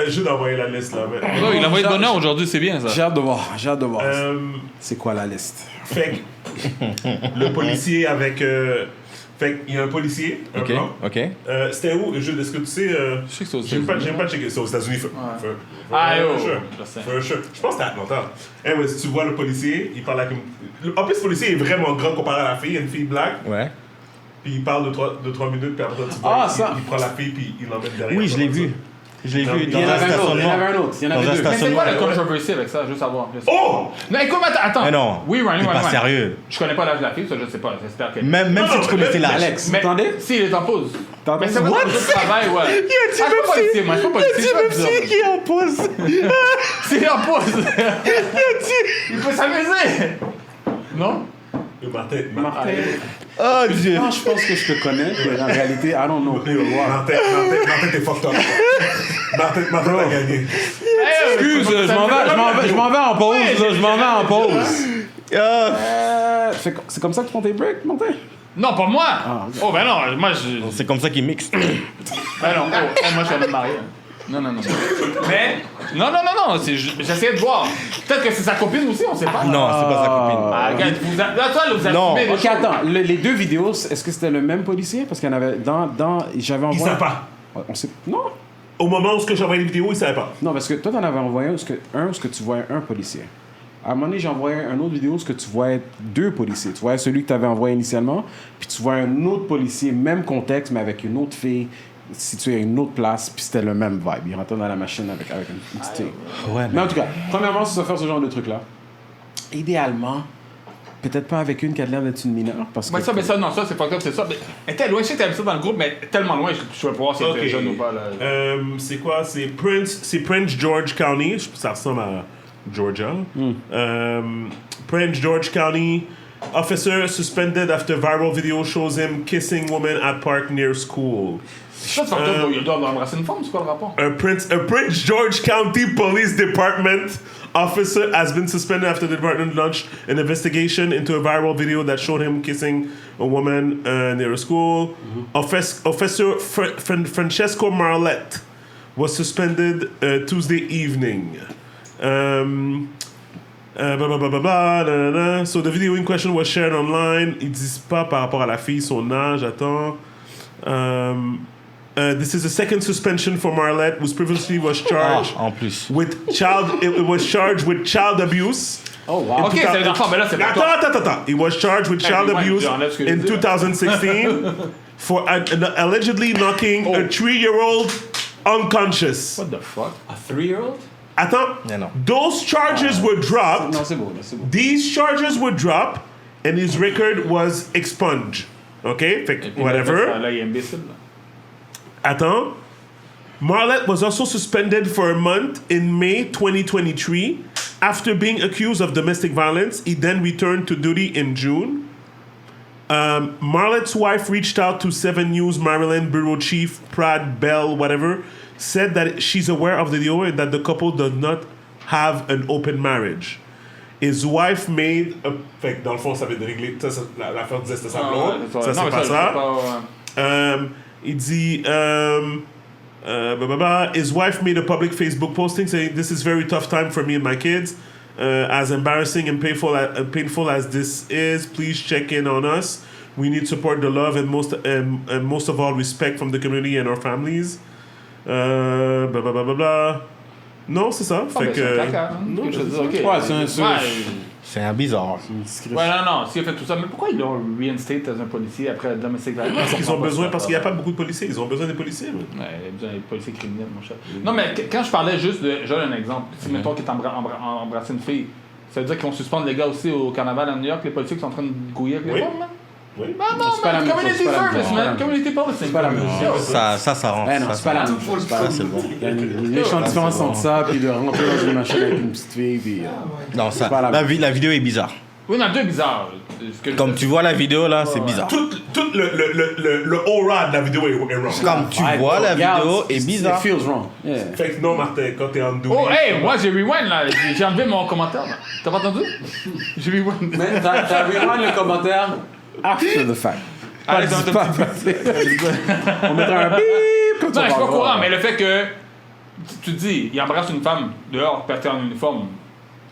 Je vais t'envoyer la liste là. il a envoyé de bonheur aujourd'hui, c'est bien ça. J'ai hâte de voir. C'est quoi la liste? Fait que le policier avec. Fait qu'il y a un policier, un blanc. Ok. C'était où? Est-ce que tu sais? Je sais que c'est aux J'ai pas checké. C'est aux États-Unis. Je pense que c'était à Atlanta. Anyway, si tu vois le policier, il parle avec une. En plus, le policier est vraiment grand comparé à la fille. Il y a une fille black. Ouais. Puis il parle de 3 minutes, puis après tu vois, il prend la fille, puis il l'emmène derrière. Oui, je l'ai vu. Je l'ai vu Il dans y en un avait un autre. Il y en stationnement. avait un autre. Il y en avait Dans un deux. Mais c'est quoi la stationnement. controversie avec ça, juste savoir. Oh! Non, écoute, attends. Mais non, Oui, Ryan. c'est pas sérieux. Je connais pas l'âge de la fille, ça je sais pas. J'espère que. Même Non, si non, tu connaissais mais- l'âge. Alex, vous Mais entendez? si, il est en pause. T'entends? Mais c'est pas dans le travail, ouais. Il y a Je suis pas policier, moi, je suis pas policier. je suis pas qui est en pause. C'est en pause. Il peut s'amuser. Non? Martin. Oh Dieu. Non, je pense que je te connais, mais en réalité, I don't know. Martin, t'es fucked up. Martin a gagné. Excuse, je m'en vais en pause. Je m'en vais en pause. C'est comme ça que tu prends tes breaks, Martin? Non, pas moi. ok. Oh, ben non, moi je. C'est comme ça qu'ils mixent. Ben non, moi je suis un homme marié. Non. Mais. Non, j'essayais de voir. Peut-être que c'est sa copine aussi, on sait pas. Non, c'est pas sa copine. Ah, regarde, vous avez Non. filmé des Ok, choses. attends, les deux vidéos, est-ce que c'était le même policier? Parce qu'il y en avait j'avais Il envoyé. savait pas. On sait. Non! Au moment où j'ai envoyé les vidéos, il savait pas. Non, parce que toi, t'en avais envoyé un où tu voyais un policier. À un moment donné, j'ai envoyé une autre vidéo où tu voyais deux policiers. Tu voyais celui que tu avais envoyé initialement, puis tu vois un autre policier, même contexte, mais avec une autre fille, située à une autre place, puis c'était le même vibe. Il rentrait dans la machine avec une petite fille. Ouais, Mais en tout cas, premièrement, si tu vas faire ce genre de truc-là, idéalement, peut-être pas avec une qui a l'air d'être une mineure, parce que... Ouais, ça, c'est pas comme c'est ça. Mais elle était loin, je sais que t'avais ça dans le groupe, mais tellement loin, je vais pas voir si elle était jeune ou pas. Là. C'est quoi? C'est Prince George County. Ça ressemble à Georgia. Prince George County. Officer suspended after viral video shows him kissing woman at park near school. Ça, c'est pas il doit embrasser une femme, c'est quoi le rapport? A Prince George County Police Department officer has been suspended after the department launched an investigation into a viral video that showed him kissing a woman near a school. Officer Francesco Marlette was suspended Tuesday evening. So the video in question was shared online. Ils disent pas par rapport à la fille, son âge, attends. This is the second suspension for Marlette, who previously was charged En plus. with child abuse. Oh, wow. Ok, c'est l'enfant, mais là, c'est pas toi. Attends. He was charged with child Hey, abuse j'enlève ce que in je dis, 2016 for allegedly knocking a 3-year-old unconscious. What the fuck? A 3-year-old? Attends. Non. Those charges were dropped. Non, c'est beau, là, c'est beau. These charges were dropped and his record was expunged. Okay? Fait que whatever. Là, il est imbécile. Là. Attends. Marlette was also suspended for a month in May 2023 after being accused of domestic violence. He then returned to duty in June. Marlette's wife reached out to 7 News Maryland bureau chief Brad Bell, whatever, said that she's aware of the video and that the couple does not have an open marriage. His wife made a... Fait que dans le fond, ça veut dire régler... L'affaire disait que c'était sa blonde. Ça, c'est pas ça. Il dit... his wife made a public Facebook posting saying, "This is very tough time for me and my kids. As embarrassing and painful as this is, please check in on us. We need support, the love, and most of all, respect from the community and our families." Blah, blah, blah, blah, blah. Non, c'est ça. Fait que... Non, je veux dire, ok. Ouais, c'est un... C'est un bizarre. Ouais, non, s'il a fait tout ça, mais pourquoi ils l'ont reinstate as un policier après domestic violence? Parce qu'ils ont besoin, parce qu'il n'y a pas beaucoup de policiers. Ils ont besoin des policiers. Ouais, il y a besoin des policiers criminels, mon cher. Non, mais quand je parlais juste de. Je donne un exemple. Si, mettons, qu'il est embrassé une fille, ça veut dire qu'ils vont suspendre les gars aussi au carnaval à New York, les policiers qui sont en train de gouiller avec les femmes, man? Oui. Ah non, C'est pas la man, même community chose, c'est pas la même service, chose. man. Community policing. C'est pas la même chose. Ça rentre. Eh non, c'est pas la même chose. Ça, c'est bon. Il y a une méchante différence entre ça puis de rentrer dans une machine avec une petite fille. Puis, Non, ça, pas la la vidéo est bizarre. Oui, non, deux bizarres. Comme tu vois la vidéo là, c'est bizarre. Tout le aura de la vidéo est wrong. Comme tu vois la vidéo est bizarre. It feels wrong. Yeah. Fait que non, Martin, quand t'es en double. Oh, hey, moi j'ai rewind là. J'ai enlevé mon commentaire là. T'as pas entendu? J'ai rewind. Mais t'as rewind le commentaire after the fact. Allez, On mettra un bip quand tu Non, je suis pas vas courant, voir. mais le fait que tu dis, il embrasse une femme dehors, puis elle est en uniforme.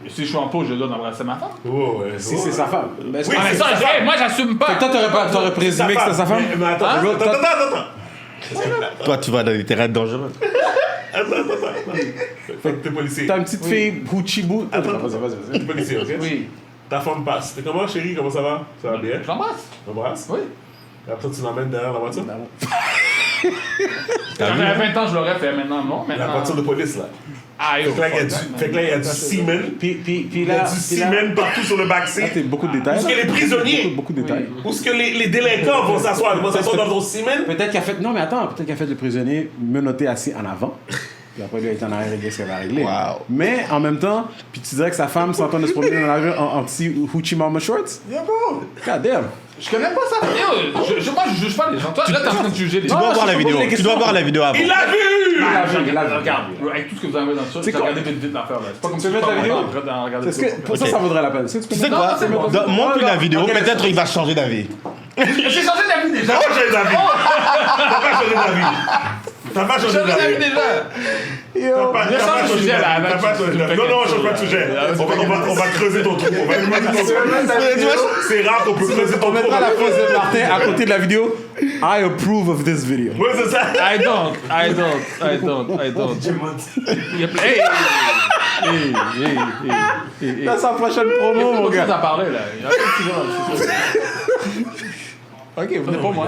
Si je suis en pause, je dois embrasser ma femme. Oh, ouais, Si c'est sa femme. Mais Oui, Ah, mais c'est ça, sa femme. moi j'assume pas. toi, t'aurais présumé que c'était sa femme? Mais attends, Hein? attends. Toi, tu vas dans des terrains dangereux. Attends. Fait que t'es policier. T'as une petite fille Houchibou. Attends. Vas-y. T'es policier, ok? Oui. Ta femme passe. T'es comment, chérie? Comment ça va? Ça va bien? Je l'embrasse. Tu l'embrasses? Oui. Et après, tu l'emmènes derrière la voiture? Quand j'avais 20 ans, je l'aurais fait. Maintenant, non. La Maintenant. voiture de police, là. Ah, yo, Fait que là, il y a du fuck that, man. semen. Puis Il y a là, du semen partout sur le là, backseat. t'es beaucoup de détails. Où est-ce que les prisonniers? Beaucoup de détails. Où est-ce que les délinquants vont s'asseoir? Ils vont s'asseoir dans ton semen? Peut-être qu'il a fait. Non, mais attends, peut-être qu'il a fait le prisonnier menotté assis en avant. Puis après, lui, il a été en arrière, régler ce qu'il avait à régler. Wow. Mais en même temps, puis tu dirais que sa femme s'entend de se promener dans la rue en petit Hoochie Mama Shorts? Yeah, bro. God damn. Je connais pas ça. Yo, moi, je juge pas les gens. Toi, là, t'es en train de juger les Tu gens. dois voir la je te vidéo. pose des Tu dois questions. voir la vidéo avant. Il l'a vu! Regarde, avec tout ce que vous avez dans ça, j'ai quoi? regardé vite l'affaire là. C'est pas comme Tu peux mettre la vidéo? regarder Est-ce que pour ça, ça vaudrait la peine? Tu sais quoi? Montre-lui la vidéo, peut-être il va changer d'avis. J'ai changé d'avis déjà. T'as pas changé d'avis. T'as pas changé d'avis. T'as pas changé J'ai changé d'avis d'avis. déjà. T'as pas change de sujet, là, T'as avant pas que changé tu d'avis. Non, on change pas de sujet. On va creuser ton trou. On va creuser ton trou. C'est rare qu'on peut creuser ton On trou. mettra la phrase de Martin à côté de la vidéo. I approve of this video. Oui, c'est ça. I don't. Hey. Dans sa prochaine Il y a promo, plus mon de choses gars. à parler là. Il y a plus de choses à parler. Ok, venez pas moi.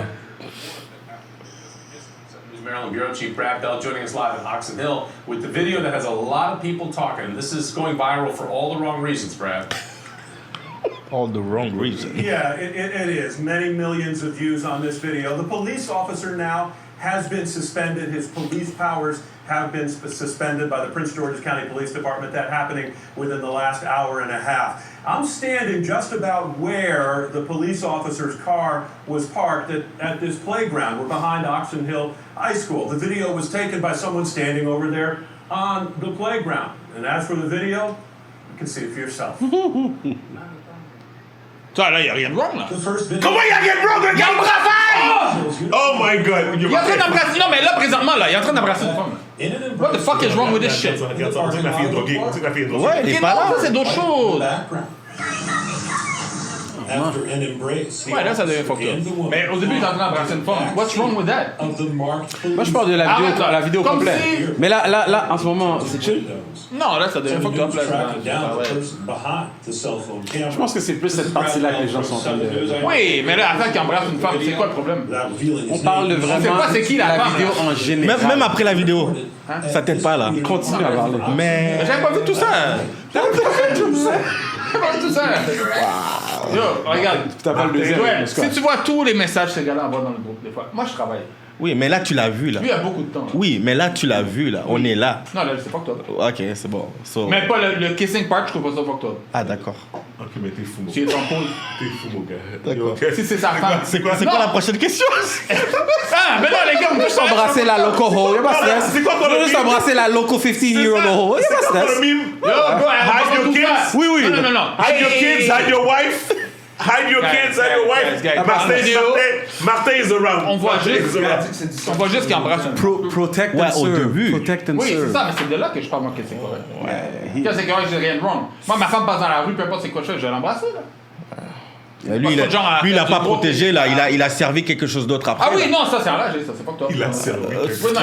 Maryland Bureau Chief Brad Bell joining us live in Oxon Hill with the video that has a lot of people talking. This is going viral for all the wrong reasons, Brad. All the wrong reason. Yeah, it is. Many millions of views on this video. The police officer now has been suspended. His police powers have been suspended by the Prince George's County Police Department. That happening within the last hour and a half. I'm standing just about where the police officer's car was parked at this playground. We're behind Oxon Hill High School. The video was taken by someone standing over there on the playground. And as for the video, you can see it for yourself. Ça là, il y a rien de wrong là. The first video. Comment il y a get wrong Il y a un brassage! Oh my god. Il est en train d'embrasser. Non, mais là, présentement, là, il est en train d'embrasser une femme. What the fuck is wrong with this shit? Regarde ça, on dirait que la fille est droguée. On dirait que la fille est droguée. Ouais, il Ok, est pas non, là. ça, c'est d'autres choses. Background. After an embrace, the Ouais, là, ça devient officer fucked up. and the woman Mais au début, il est en train d'embrasser une femme. What's wrong with that? of the marked Moi, je parle de Arrête, là. la vidéo Comme complète. si- Mais là, en ce moment, c'est chill. Non, là, ça devient fucked up. Là, tracking down the ouais. person behind the cell phone camera. Je pense que c'est plus cette partie-là que les gens sont en train de... Oui, mais là, avant qu'il embrasse une femme, c'est quoi le problème? On parle de vraiment sait pas c'est qui la femme, vidéo là. en général. Même après la vidéo, ça t'aide pas là. Continue à parler. Mais Mais j'avais pas vu tout ça. J'avais pas vu tout ça. J'avais pas vu tout ça. Yo, regarde. T'as pas le deuxième. Ouais, mais c'est si quoi? tu vois tous les messages que ces gars-là envoient dans le groupe, des fois. Moi, je travaille. oui, mais là tu l'as vu là. Lui, il a beaucoup de temps. Oui, mais là tu l'as vu là. On est là. Non, là, c'est fucked up. Ok, c'est bon. So- Mais pas le kissing part, je trouve pas ça fucked up. Ah d'accord. Ok, mais t'es fou, mon Si il est en pause. T'es fou, mon gars. D'accord. Ok. Si c'est sa femme. C'est quoi la prochaine question? Ah, mais non, les gars, on peut Juste embrasser la loco ho, y'a pas de stress. C'est quoi ton Je veux juste mime? embrasser la loco 15-year-old ho, y'a pas de Pour stress. le mime. Yo, bro, Hide your kids. Oui, oui. Non. Hide your kids, hide your wife. Hide your kids, hide your wife. guys. Martin is around. On voit Martin juste, is around. on voit juste qu'il embrasse une Protect Ouais, and au serve. début. Protect and Oui, c'est serve. ça, mais c'est de là que je parle, moi, que c'est correct. Quand c'est correct, j'ai rien de wrong. Moi, ma femme passe dans la rue, peu importe c'est quoi, je vais l'embrasser, là. Lui, il a pas protégé là. Il a servi quelque chose d'autre après. Ah oui, là. non, ça, c'est enragé, ça, c'est pas que toi. Il a servi. Oui, non,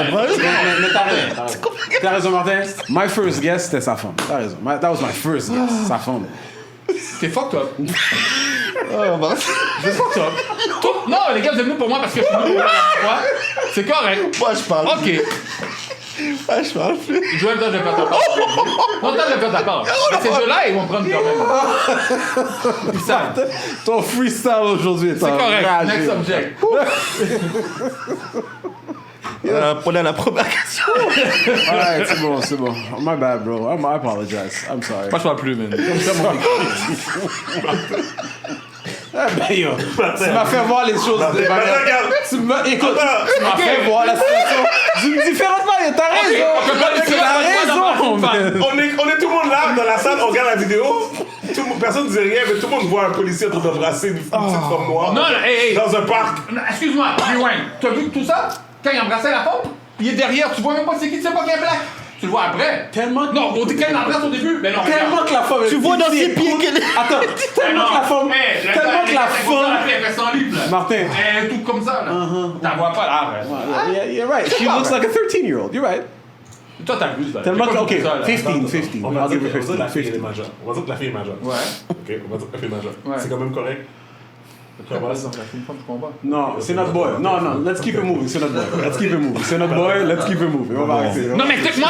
Mais t'as raison. T'as raison, Martin. My first guess, c'était sa femme. T'as raison. That was my first guess. Sa femme. C'est fucked up. C'est fucked up. Non, les gars, vous êtes venus pour moi parce que je suis venu pour la dernière fois. C'est correct. Moi, je parle. Ok. Ah, je parle plus. Joël, toi, je vais faire ta part. Non, toi, je vais faire ta part. Mais ces deux-là, ils vont prendre quand même. Ils savent. Ton freestyle aujourd'hui est C'est correct. enragé. Next subject. Prenez la première question. Alright, c'est bon. My bad, bro. I apologize. I'm sorry. Moi, je parle plus, man. Comme ça, mon Ben yo, tu m'as fait voir les choses de manière... Regarde. Écoute, tu m'as fait voir la situation d'une différente manière. T'as raison, man. On est tout le monde là dans la salle, on regarde la vidéo. Personne ne dit rien, mais tout le monde voit un policier en train d'embrasser une petite femme noire Non, hey. dans un parc. Excuse-moi, rewind. Tu as vu tout ça? Quand il embrassait la femme, il est derrière. Tu vois même pas c'est qui, tu sais pas qu'il est black. Tu le vois après. Tellement... Non, quand il embrasse au début, mais non. Tellement que la femme... Tu vois dans ses pieds qu'elle est... Attends, tellement que la femme... Tellement que la femme... Elle fait sans livre, là. Martin. Elle est tout comme ça, là. T'en vois pas, là. Arrête. Yeah, you're right. She looks like a 13-year-old. You're right. Toi, t'as vu ça. Tellement que... OK, 15. On va I'll dire give que her la fille 15. est majeure. On va dire que la fille est majeure. Ouais. Ok, on va dire que la fille est majeure. Ouais. C'est quand même correct. Non, c'est notre boy. Non, let's keep it moving. C'est notre boy. Let's keep it moving. C'est notre boy. Let's keep it moving. On va arrêter. Non, mais écoute-moi.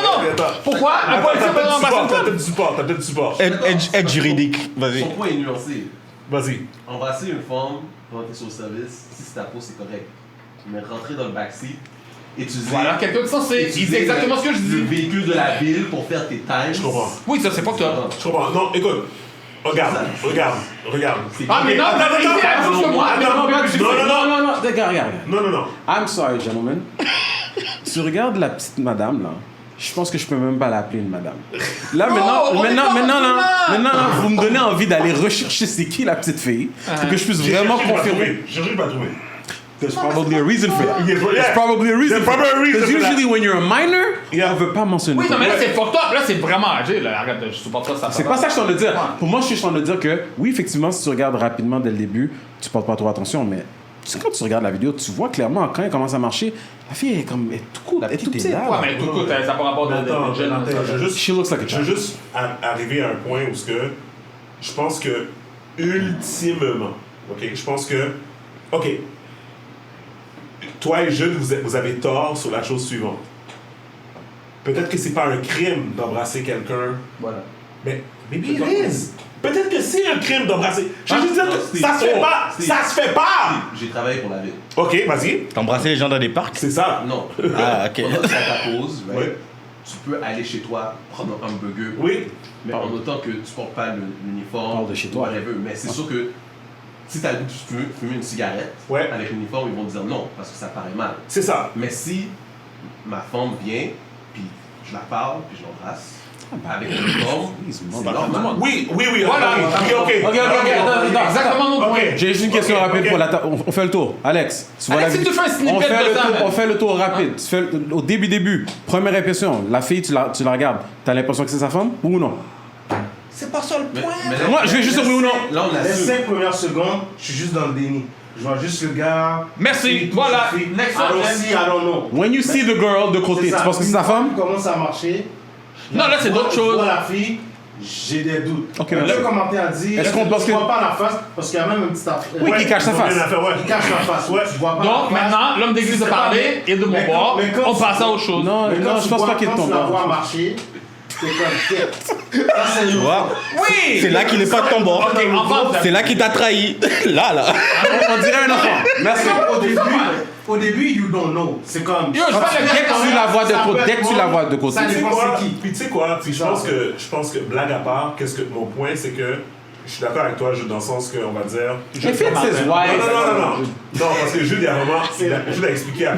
Non. Pourquoi? Un policier peut embrasser une T'as femme? peut-être du support. Aide juridique. Vas-y. Son point est nuancé. Vas-y. Embrasser une femme pendant que tu es sur le service, si c'est ta peau, c'est correct. Mais rentrer dans le backseat, utiliser. Voilà, quelqu'un de sensé. Il dit exactement ce que je Le dis. véhicule de la ville pour faire tes times. Je comprends. Oui, ça, c'est pas que toi. Je comprends. Non, écoute. Regarde. Ah, mais non, Attends, mais il dit la même chose que moi. Non, regarde. Non. I'm sorry, gentlemen. Tu regardes la petite madame, là. Je pense que je peux même pas l'appeler une madame. Là, maintenant, vous me donnez envie d'aller rechercher c'est qui la petite fille pour que je puisse vraiment confirmer. J'ai pas trouvé. There's probably a reason for that. Yeah. There's probably a reason There's for probably a that. reason Because for that. usually when you're a minor, Yeah. on veut pas mentionner Oui, ton non, mais là, nom. c'est fucked up. Là, c'est vraiment âgé. Là. Arrête, je supporte pas ça. C'est pas ça que je suis en train de dire. Pour moi, je suis en train de dire que, oui, effectivement, si tu regardes rapidement dès le début, tu portes pas trop attention, mais quand tu regardes la vidéo, tu vois clairement quand elle commence à marcher, la fille est comme, elle est tout cool, elle est tout petite. Ouais, mais tout court, ça n'a pas rapport de Attends, jeune. She looks like a Je veux child. juste arriver à un point où je pense que, ultimement, ok, je pense que, ok, toi et Jules, vous avez tort sur la chose suivante. Peut-être que c'est pas un crime d'embrasser quelqu'un. Voilà. Mais maybe it is. Peut-être que c'est un crime d'embrasser. Je veux juste dire que ça se fait pas. Ça se fait pas. J'ai travaillé pour la ville. Ok, vas-y. T'embrasser les gens dans des parcs? C'est ça. Non. Ah, ok. Pendant que tu as ta pause, right, Ouais. tu peux aller chez toi, prendre un hamburger. Oui. Mais en autant que tu portes pas l'uniforme. Parle de chez toi. whatever. Mais c'est sûr que si tu as le goût de fumer une cigarette Ouais. avec l'uniforme, ils vont te dire non, parce que ça paraît mal. C'est ça. Mais si ma femme vient, puis je la parle, puis je l'embrasse, avec l'uniforme, c'est normal. Oui. Voilà. Ok. Attends. Exactement mon point. J'ai juste une question Ok, rapide ok. pour la on fait le tour. Alex, tu vois Alex, la si tu fais un snippet on fait de le ça, tour, man. on fait le tour rapide. Tu fais au début, première impression, la fille, tu la regardes. T'as l'impression que c'est sa femme ou non? C'est pas ça le Mais point. là, Moi, je vais juste dire oui ou non. Là, on Les assume. 5 premières secondes, je suis juste dans le déni. Je vois juste le gars. Merci. Voilà. Next I don't subject. see, I don't know. When you see the girl de côté, tu penses que c'est sa femme? Comment ça a marché? Non, là, c'est d'autres Je choses. vois la fille, j'ai des doutes. Ok, Le merci. commentaire dit, Est-ce qu'on pense tu que- vois pas la face parce qu'il y a même une petite affaire. Oui, qui cache sa face. Il cache la face. Ouais. Tu vois pas Donc, la face. maintenant, l'homme d'église a C'est parlé, et de mon Mais bord, quand- mais quand on tu- passe à autre chose. Non, Mais quand non, tu je pense vois- pas qu'il est de quand ton tu la vois bord. marcher, c'est comme ça, c'est Tu vois? Oui! C'est là qu'il est pas de ton bord. Ok, enfin, C'est là qu'il t'a trahi. Là. On dirait un enfant. Merci. Au début, you don't know. C'est comme. Yo, je parle de Dès que tu la vois de côté, dès que tu la vois de côté. Ça Tu sais dépend quoi? c'est qui. Puis tu sais quoi? Puis je pense que blague à part, mon point c'est que je suis d'accord avec toi, Jules, dans le sens qu'on va dire. If it's his Non, wife. non, parce que Jules, il a vraiment. Jules a expliqué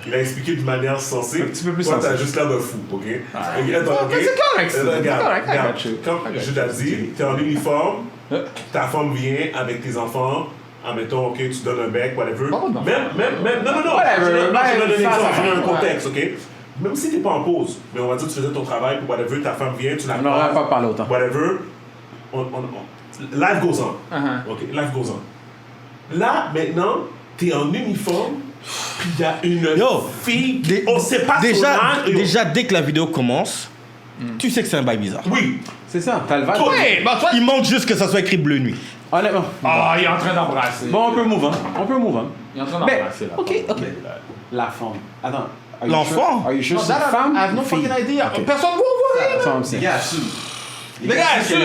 il a expliqué d'une manière sensée. Un petit peu plus Toi, t'as sensé. juste l'air de fou, ok? c'est correct, ça. C'est Regarde, correct, I regarde. got you. Comme Jules a dit, t'es en uniforme, ta femme vient avec tes enfants. Admettons, ok, tu donnes un bec, whatever. Pas d'enfant. Même, non. Whatever, Je donne un même exemple, ça, je donne un ouais. contexte, ok? Même si t'es pas en pause, mais on va dire que tu faisais ton travail, pour whatever, ta femme vient, tu la On n'aurait croises, pas parlé autant. whatever, life goes on. Uh-huh. Ok, life goes on. Là, maintenant, t'es en uniforme, puis il y a une Yo, fille, on sait pas son âge, yo. Déjà, dès que la vidéo commence, tu sais que c'est un bail bizarre. Oui, C'est ça, t'as le vibe. Ouais, bah toi. Il manque juste que ça soit écrit bleu nuit. Honnêtement. Ah, il est en train d'embrasser. Bon, on peut move on. Il est en train Mais, d'embrasser là. ok. La femme. Attends. Are you L'enfant? sure? Are you sure Non, c'est that femme I have no ou fille? fucking idea. Ok. Personne ne voit. Femme, c'est. Les gars assument. Les gars assument.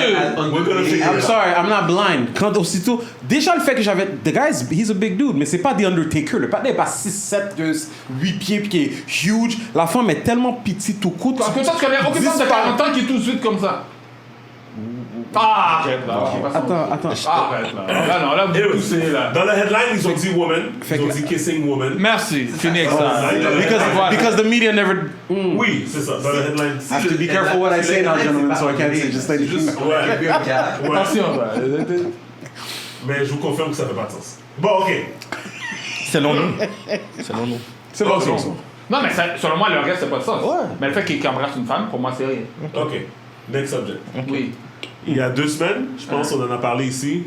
We're gonna figure I'm it out. sorry, I'm not blind. Quand aussitôt, déjà le fait que j'avais, the guy, he's a big dude, mais c'est pas The Undertaker. Le patin est pas 6, 7, 8 pieds puis qui est huge. La femme est tellement petite au cou. Parce que toi, tu connais aucune femme de 40 ans qui est tout de suite comme ça. Ah, arrête là. Attends. Arrête là. Là, non, là, vous Anyways, poussez là. dans la headline, ils ont dit woman. Fait Ils ont que- dit kissing woman. Merci, fini avec ça. Because the media never. Oui, c'est ça. Dans la headline. I have to be careful what I say now, gentlemen, so I can't say just like Ouais. Ouais. Attention, là. Mais je vous confirme que ça fait pas de sens. Bon, ok. Selon nous. Selon nous. C'est bon, c'est bon. Non, mais ça, selon moi, le reste, c'est pas de sens. Mais le fait qu'il embrasse une femme, pour moi, c'est rien. Ok. Next subject. Oui. Il y a 2 semaines, je pense qu'on en a parlé ici,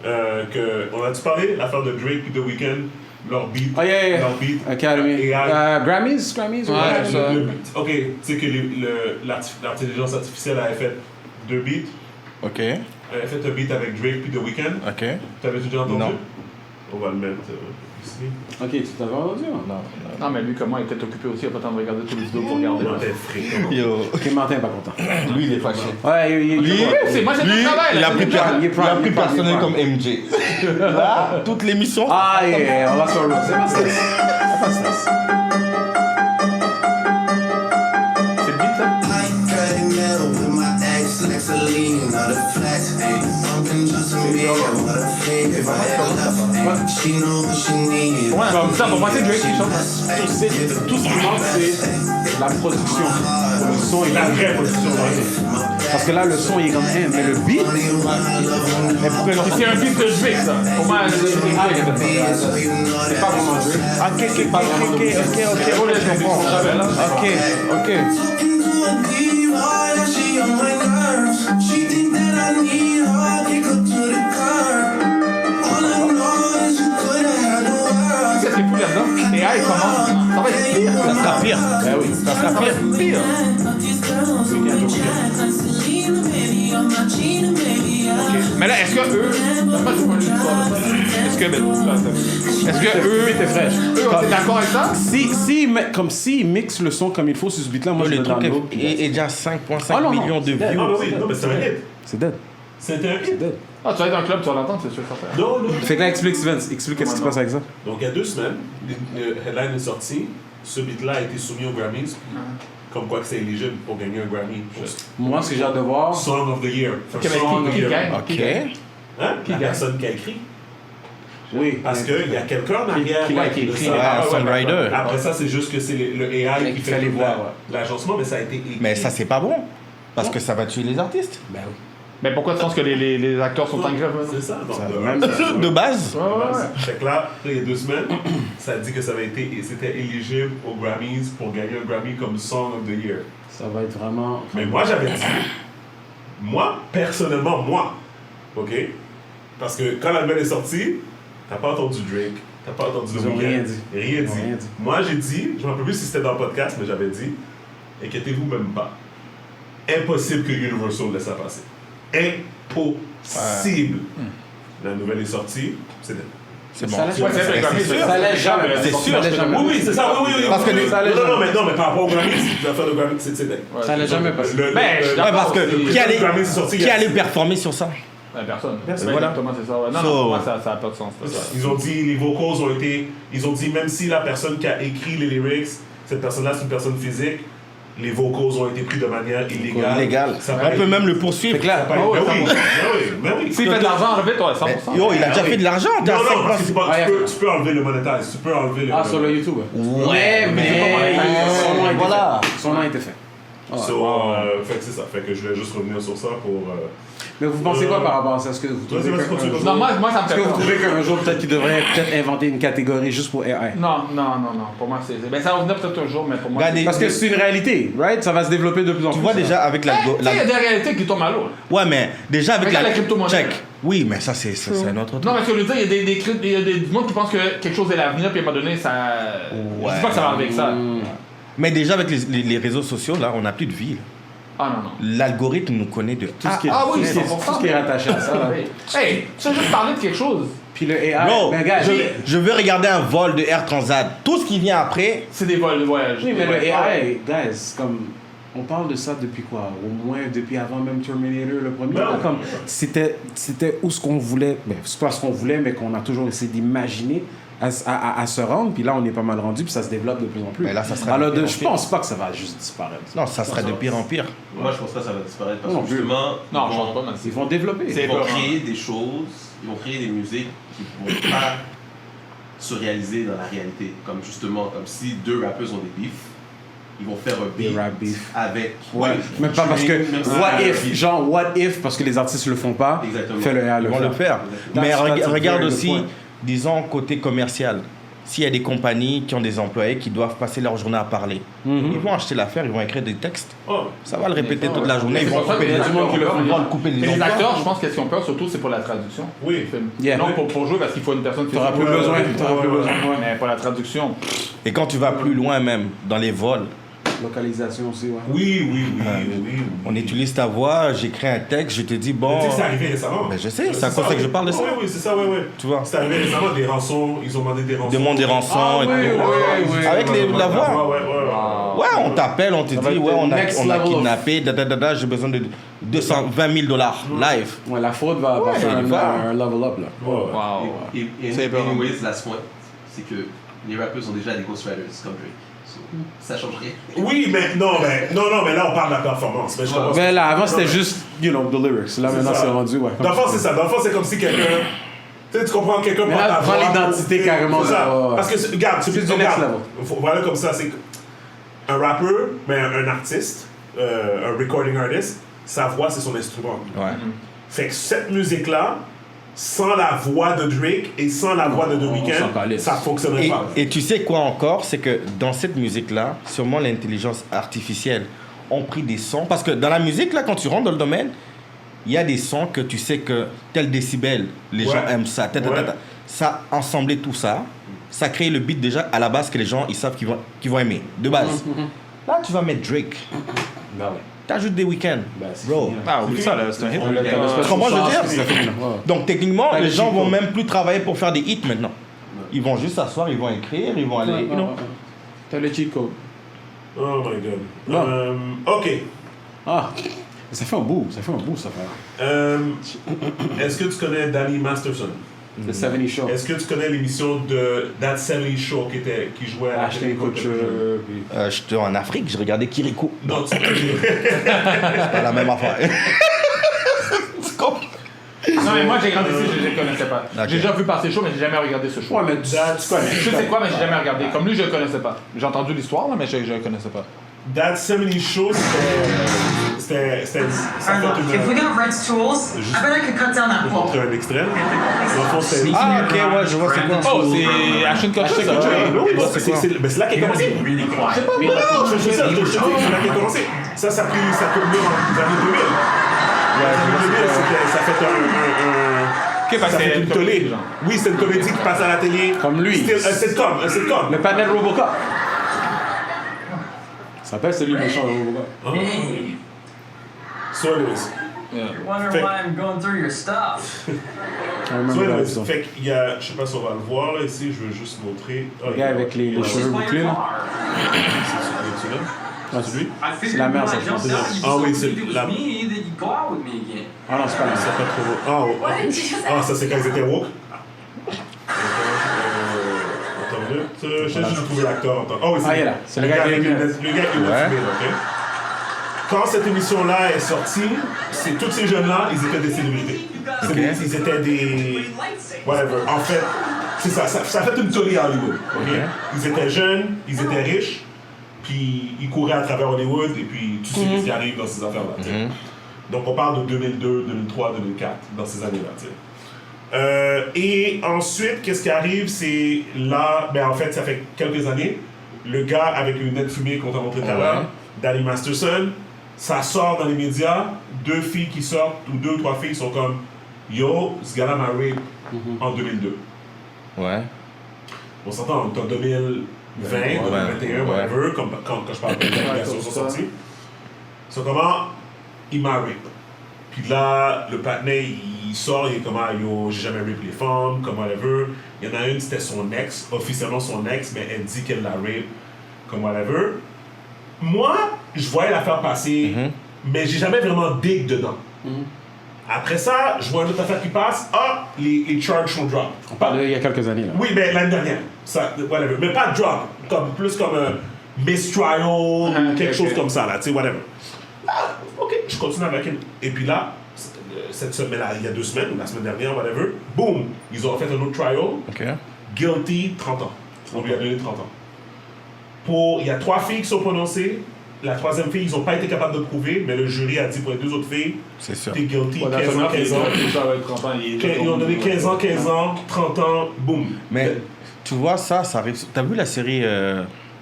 on a-tu parlé, l'affaire de Drake et The Weeknd, leur beat, Oh yeah. leur beat. Academy. AI. Grammys? Ouais, ça. Ok, tu sais que l'intelligence artificielle avait fait 2 beats. Ok. Elle a fait un beat avec Drake puis The Weeknd. Ok. T'avais-tu déjà entendu? Non. On va le mettre ici. Ok, tu t'avais entendu? Non. Non, mais lui, comme moi, il était occupé aussi, il a pas le temps de regarder tous les vidéos pour regarder. Non, t'es fréquent. Yo. Ok, Martin est pas content. Lui, il est fâché. Ouais, Lui, C'est moi, c'est lui, mon travail. il là, a c'est plus, mon job. il est prime, il a plus il est prime, personnel il est comme MJ. Là, toute l'émission. Ah, yeah, on va sur le. C'est pas de stress. Pas de stress. C'est le beat, ça? Ouais, comme ça, pour moi, c'est Drake qui chante. Tout ce qui manque, c'est la production. Le son, il La est vraie production, Parce que là, le son, il est comme, mais le beat. Mais pourquoi Puis c'est un beat de Drake, ça. Pour moi, c'est pas vraiment Drake. Oh, là, je comprends. Qu'est-ce qui est fou là-dedans? Et il commence. Ça va être pire. Ça sera pire. Ben oui. Ça sera pire. Pire. Mais là, est-ce que eux. Est-ce que. Est-ce que eux. T'es fraîche. Eux, on est d'accord avec ça? S'ils mixent le son comme il faut sur ce beat-là, moi, je Le le truc download. est déjà 5,5 Ah, non, millions de c'est views. Non, mais oui, non, mais c'est un hit. C'est dead. C'était un hit. Ah, tu vas être dans le club, tu vas l'entendre, c'est sûr, certain. Non, non. Fait que là, explique, Steven. Explique qu'est-ce qui se passe avec ça. Donc, il y a 2 semaines, le headline est sorti. Ce beat-là a été soumis aux Grammys. Comme quoi que c'est éligible pour gagner un Grammy. Moi, ce que j'ai hâte de voir. Song of the Year. For Ok, mais Song of qui the Year. gagne? Ok. Hein? La personne qui a écrit. Oui. Parce qu'il y a quelqu'un en arrière qui l'a de écrit. ça. Ouais, un songwriter. Après ça, c'est juste que c'est le AI qui fait les toute voix, la- ouais. l'agencement, mais ça a été écrit. Mais ça, c'est pas bon. Parce que ça va tuer les artistes. Ben oui. Mais pourquoi tu penses que les acteurs sont en grève maintenant? C'est ça. Donc, De base. Ouais, ouais, ouais. Fait que là, il y a 2 semaines, ça a dit que ça avait été, c'était éligible aux Grammys pour gagner un Grammy comme Song of the Year. Ça va être vraiment. Mais moi, j'avais dit, moi, personnellement, ok? Parce que quand l'album est sorti, t'as pas entendu Drake, t'as pas entendu The Ils ont Weeknd. rien dit. Rien Ils ont dit. rien dit. Moi, j'ai dit, je me rappelle plus si c'était dans le podcast, mais j'avais dit, inquiétez-vous même pas. Impossible que Universal laisse ça passer. Impossible. La nouvelle est sortie, c'est C'est bon. Ça laisse- Ouais, c'est vrai, Grammy, sûr. Ça l'est jamais. C'est sûr. Ça l'est jamais. Oui, c'est ça, oui. Parce que oui, les- oui. ça allait non, jamais. mais par rapport au Grammy, l'affaire de Grammy, c'est Ça l'est jamais passé. Ben, je suis Ouais, parce que d'accord, qui allait, Grammy, c'est sorti il y qui a- allait performer sur ça? Personne. Personne. Voilà. Exactement, c'est ça. Ouais. Non, So- non, pour moi, ça n'a pas de sens. ça. Ils ont dit, les vocals ont été. Ils ont dit, même si la personne qui a écrit les lyrics, cette personne-là, c'est une personne physique, les vocals ont été pris de manière illégale. Illégal. Ça On peut même le poursuivre. Fait que là, Ben Ah ouais, oui. S'il fait de l'argent, enlevez, toi, 100%. Yo, il a déjà fait de l'argent. Non, non, parce que c'est pas- Ah, tu peux enlever le monetize, tu peux enlever le. Ah, sur le YouTube. Ouais, mais son nom a été voilà. fait. Son nom a été fait. Fait que c'est ça. Fait que je voulais juste revenir sur ça pour. Mais vous pensez quoi par rapport à ça? Est-ce que vous trouvez Vas-y, qu'un continue, jour- continue. Non, moi, ça me Est-ce fait que vous peur. trouvez qu'un jour, peut-être qu'il devrait peut-être inventer une catégorie juste pour AI? Non. Pour moi, c'est. Ben, ça va venir peut-être un jour, mais pour moi. Regardez, Parce que c'est une réalité, right? Ça va se développer de plus en plus. tu vois ça. déjà avec Tu sais, il y a la... des réalités qui tombent à l'eau. Ouais, mais déjà avec Regarde la crypto-monnaie. Check. Oui, mais ça, c'est un autre truc. Non, mais ce que je veux dire, il y a des monde qui pensent que quelque chose est l'avenir, puis à un moment donné, ça. Je dis pas que ça va avec ça. Mais déjà avec les réseaux sociaux, là, on n'a plus de vie. Là. Ah non, non. L'algorithme nous connaît de Tout ce qui est, Ah oui, tout ce qui est- 100%. tout ce qui est rattaché à ça. là. Hey, tu as juste parlé de quelque chose. Puis le AI, Bro, ben, gars, je veux regarder un vol de Air Transat. Tout ce qui vient après, C'est des vols de voyage. oui, mais le AI, guys, comme on parle de ça depuis quoi? Au moins depuis avant même Terminator, le premier. Non. Là, comme c'était où ce qu'on voulait, ben, c'est pas ce qu'on voulait, mais qu'on a toujours essayé d'imaginer à se rendre. Puis là, on est pas mal rendu, puis ça se développe de plus en plus. Mais là, ça sera Alors, de pire en je pire. pense pas que ça va juste disparaître. non, ça serait de pire en pire. Moi, je pense pas que ça va disparaître parce Non, que plus. justement, Non, ils je vont- pense pas, mais Ils vont développer. C'est ils vont épeurant. créer des choses, ils vont créer des musiques qui vont pas se réaliser dans la réalité. Comme justement, comme si deux rappeurs ont des beefs, ils vont faire un Des beef rap beef. avec. Ouais, Ouais, mais pas parce que même si what c'est un if, beef. genre what if parce que les artistes le font pas, Exactement. fait le AI Ils vont le faire. That's- Mais that's a regarde very good aussi, point. disons, côté commercial. S'il y a des compagnies qui ont des employés qui doivent passer leur journée à parler, ils vont acheter l'affaire, ils vont écrire des textes. Oh. Ça va le répéter toute la journée. C'est Ils vont pour ça couper que les les acteurs ont peur. ils vont le couper les Mais les emplois. acteurs, je pense qu'est-ce qu'ils ont peur, surtout, c'est pour la traduction. Oui. du film. Yeah. Non, pour jouer, parce qu'il faut une personne T'auras physique. plus besoin, t'auras plus ouais, besoin. ouais. Mais pour la traduction, Et quand tu vas plus loin même, dans les vols, Localisation aussi, ouais. Oui. on utilise ta voix, j'écris un texte, je te dis, bon... Tu sais que c'est arrivé récemment. Ben, je sais, c'est à cause que je parle de ça. Oui, c'est ça, ouais. Tu vois. C'est arrivé récemment, des rançons, ils ont demandé des rançons. Demande des rançons Ah, et oui, tout. oui. Avec la voix. Ouais. Ouais, on t'appelle, on te va dit, être ouais, the on a next level of- kidnappé, j'ai besoin de 220 000 dollars live. Ouais, la fraude va faire il va. un level up là. Ouais. wow. Et C'est épeurant. anyways, last point, c'est que les rappeurs ont déjà des ghostwriters comme Drake. So, ça change rien. Oui, mais non, mais là, on parle de la performance. Mais je comprends. Mais là, avant c'était juste, you know, the lyrics. Là, maintenant, c'est rendu, ouais. Dans le fond, c'est ça. Dans le fond, c'est comme si quelqu'un. Tu sais, tu comprends, quelqu'un Mais prend là, ta prends voix, l'identité c'est- carrément c'est ça. de- ouais, ouais. Parce que, regarde, C'est du next level. Voilà comme ça, c'est un rappeur, mais un artiste, un recording artist, sa voix, c'est son instrument. Ouais. Fait que cette musique-là, sans la voix de Drake et sans la voix de The on s'en Weeknd, calisse. ça fonctionnerait pas. Et tu sais quoi encore, c'est que dans cette musique-là, sûrement l'intelligence artificielle ont pris des sons. Parce que dans la musique, là, quand tu rentres dans le domaine, il y a des sons que tu sais que tel décibel, les gens aiment ça. Ouais. Ça, ensembler tout ça, ça crée le beat déjà à la base que les gens ils savent qu'ils vont aimer, de base. Là, tu vas mettre Drake, Ben ouais. t'ajoutes des week-ends. Ben, c'est Bro. fini, là. Ah, oublie ça, là, c'est un hit. Comment je veux dire? C'est fini, là. Ouais. Donc techniquement, T'as les le gens cheat vont code. même plus travailler pour faire des hits maintenant. Ils vont juste s'asseoir, ils vont écrire, ils vont aller. Ouais, you ouais, know. ouais. T'as le cheat code. Oh my god. Bon. Ok. Ah, ça fait un bout, ça fait. Est-ce que tu connais Danny Masterson? The 70 Show. Est-ce que tu connais l'émission de That 70 Show qui jouait à la Acheter télé une quand t'étais couture. jeune? Puis... J'étais en Afrique, j'ai regardé Kirikou. Non, tu Pas la même affaire. Non, mais moi, j'ai grandi ici, je ne connaissais pas. Ok. J'ai déjà vu passer le show, mais j'ai jamais regardé ce show. Ouais, mais tu connais. Je sais quoi, mais j'ai jamais regardé. Comme lui, je le connaissais pas. J'ai entendu l'histoire, là, mais je le connaissais pas. That 70 Show, c'était. Ça fait If we une. got Red's tools, I bet I could cut down that Je vais pole. montrer un extrait. Dans le fond, c'était. Ah, ok, ouais, je vois c'est quoi. Oh, c'est Ashton Kutcher, ça. Oui, c'est là qu'elle a commencé. Really quiet. Mais non, je sais, c'est là qu'elle a commencé. Ça tourne dans les années 2000. Les années 2000, ça fait un. Ok, parce Ça que fait c'est une télé. genre. Oui, c'est une comédie qui passe à la télé. Comme lui. C'était un sitcom. Le panel Robocop. Ça s'appelle celui méchant de Robocop. Hey, So anyways. wonder Fait- why I'm going through your stuff. I remember So that anyways. episode. Fait qu'il y a, je sais pas si on va le voir là ici, je veux juste montrer. Ah, Le gars avec les Let's cheveux just play bouclés your là. car. c'est là. Ah, c'est lui? I figured C'est la merde, ça, when I je pense. jumped out, you Ah oui, told c'est me it was la- me that you'd go out with me again. Ah non, c'est pas la Ça merde. fait trop. Ça c'est quand ils étaient woke. Attends une minute. J'ai juste trouvé l'acteur. Ah oui, Ah, il est là. C'est le gars qui est avec venu. le gars qui est Ouais. fumé, ok? Quand cette émission-là est sortie, tous ces jeunes-là, ils étaient des célébrités. Ils étaient des. Whatever. En fait, c'est ça. Ça a fait une tollée à Hollywood. ok? Ils étaient jeunes, ils étaient riches, puis ils couraient à travers Hollywood, et puis tu sais ce qui arrive dans ces affaires-là. tu sais. Donc on parle de 2002, 2003, 2004, dans ces années-là. tu sais. Et ensuite, qu'est-ce qui arrive, c'est là, ben en fait, ça fait quelques années, le gars avec les lunettes fumées qu'on t'a montré tout à l'heure, Danny Masterson, ça sort dans les médias, 2 filles qui sortent, ou 2 ou 3 filles sont comme yo, ce gars-là m'a rape en 2002. Ouais. On s'entend, on est en 2020, 2021, whatever, quand je parle de les sont sorties. So, comment il m'a rape. Puis là, le patinet, il sort, il est comme, yo, j'ai jamais rape les femmes, comme whatever. Il y en a une, c'était son ex, officiellement son ex, mais elle dit qu'elle l'a rape, comme whatever. Moi, je voyais l'affaire passer, mais j'ai jamais vraiment dig dedans. Après ça, je vois une autre affaire qui passe, les charges sont drop. On parlait il y a quelques années, là. Oui, mais l'année dernière, ça, whatever. Mais pas drop, plus comme un mistrial, quelque chose comme ça, là, tu sais, whatever. Ok, je continue avec elle. Et puis là, cette semaine-là, il y a 2 semaines, ou la semaine dernière, whatever, boom, ils ont fait un autre trial. Guilty, 30 ans. On lui a donné 30 ans. Il y a 3 filles qui sont prononcées. La 3e fille, ils n'ont pas été capables de prouver, mais le jury a dit pour les 2 autres filles, c'est sûr. T'es guilty, Ouais, 15 ans, 15 ans. Ils ont donné 15 ans, 15 ans, 30 ans, boum. Mais tu vois, ça arrive. T'as vu la série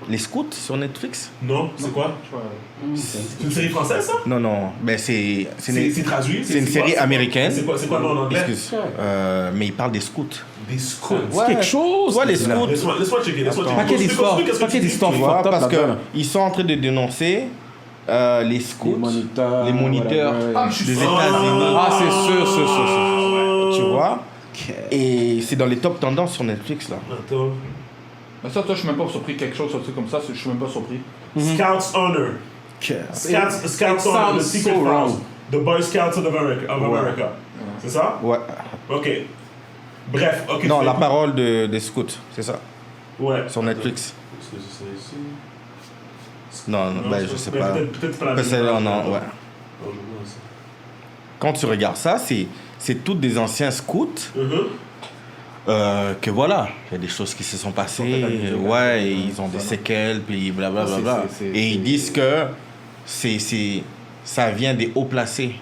Les Scouts sur Netflix? Non, c'est quoi? C'est une série française, ça? Non, mais c'est traduit? C'est une série américaine. C'est quoi le nom en anglais? Excuse. Mais il parle des scouts. Des scouts? Ouais. Quelque chose. Ouais, les scouts. Laisse-moi checker. Paquet d'histoires. Paquet d'histoires. Tu vois, parce qu'ils sont en train de dénoncer les scouts, les moniteurs des États-Unis. Ah, c'est sûr. Tu vois? Et c'est dans les top tendances sur Netflix, là. Attends. Mais ça, toi, je suis même pas surpris. Quelque chose sorti comme ça, je suis même pas surpris. Scouts Honor. Scouts Honor, the Secret Force. The Boy Scouts of America. C'est ça? Ouais. Ok. Bref, ok. Non, la parole des scouts, c'est ça. Ouais. Sur Netflix. Est-ce que c'est ici? Non, ben, je sais pas. Peut-être pas la Parce que ouais. Quand tu regardes ça, c'est toutes des anciens scouts. Que voilà, il y a des choses qui se sont passées, ouais, et ils ont des séquelles, puis blablabla. Et ils disent que ça vient des hauts placés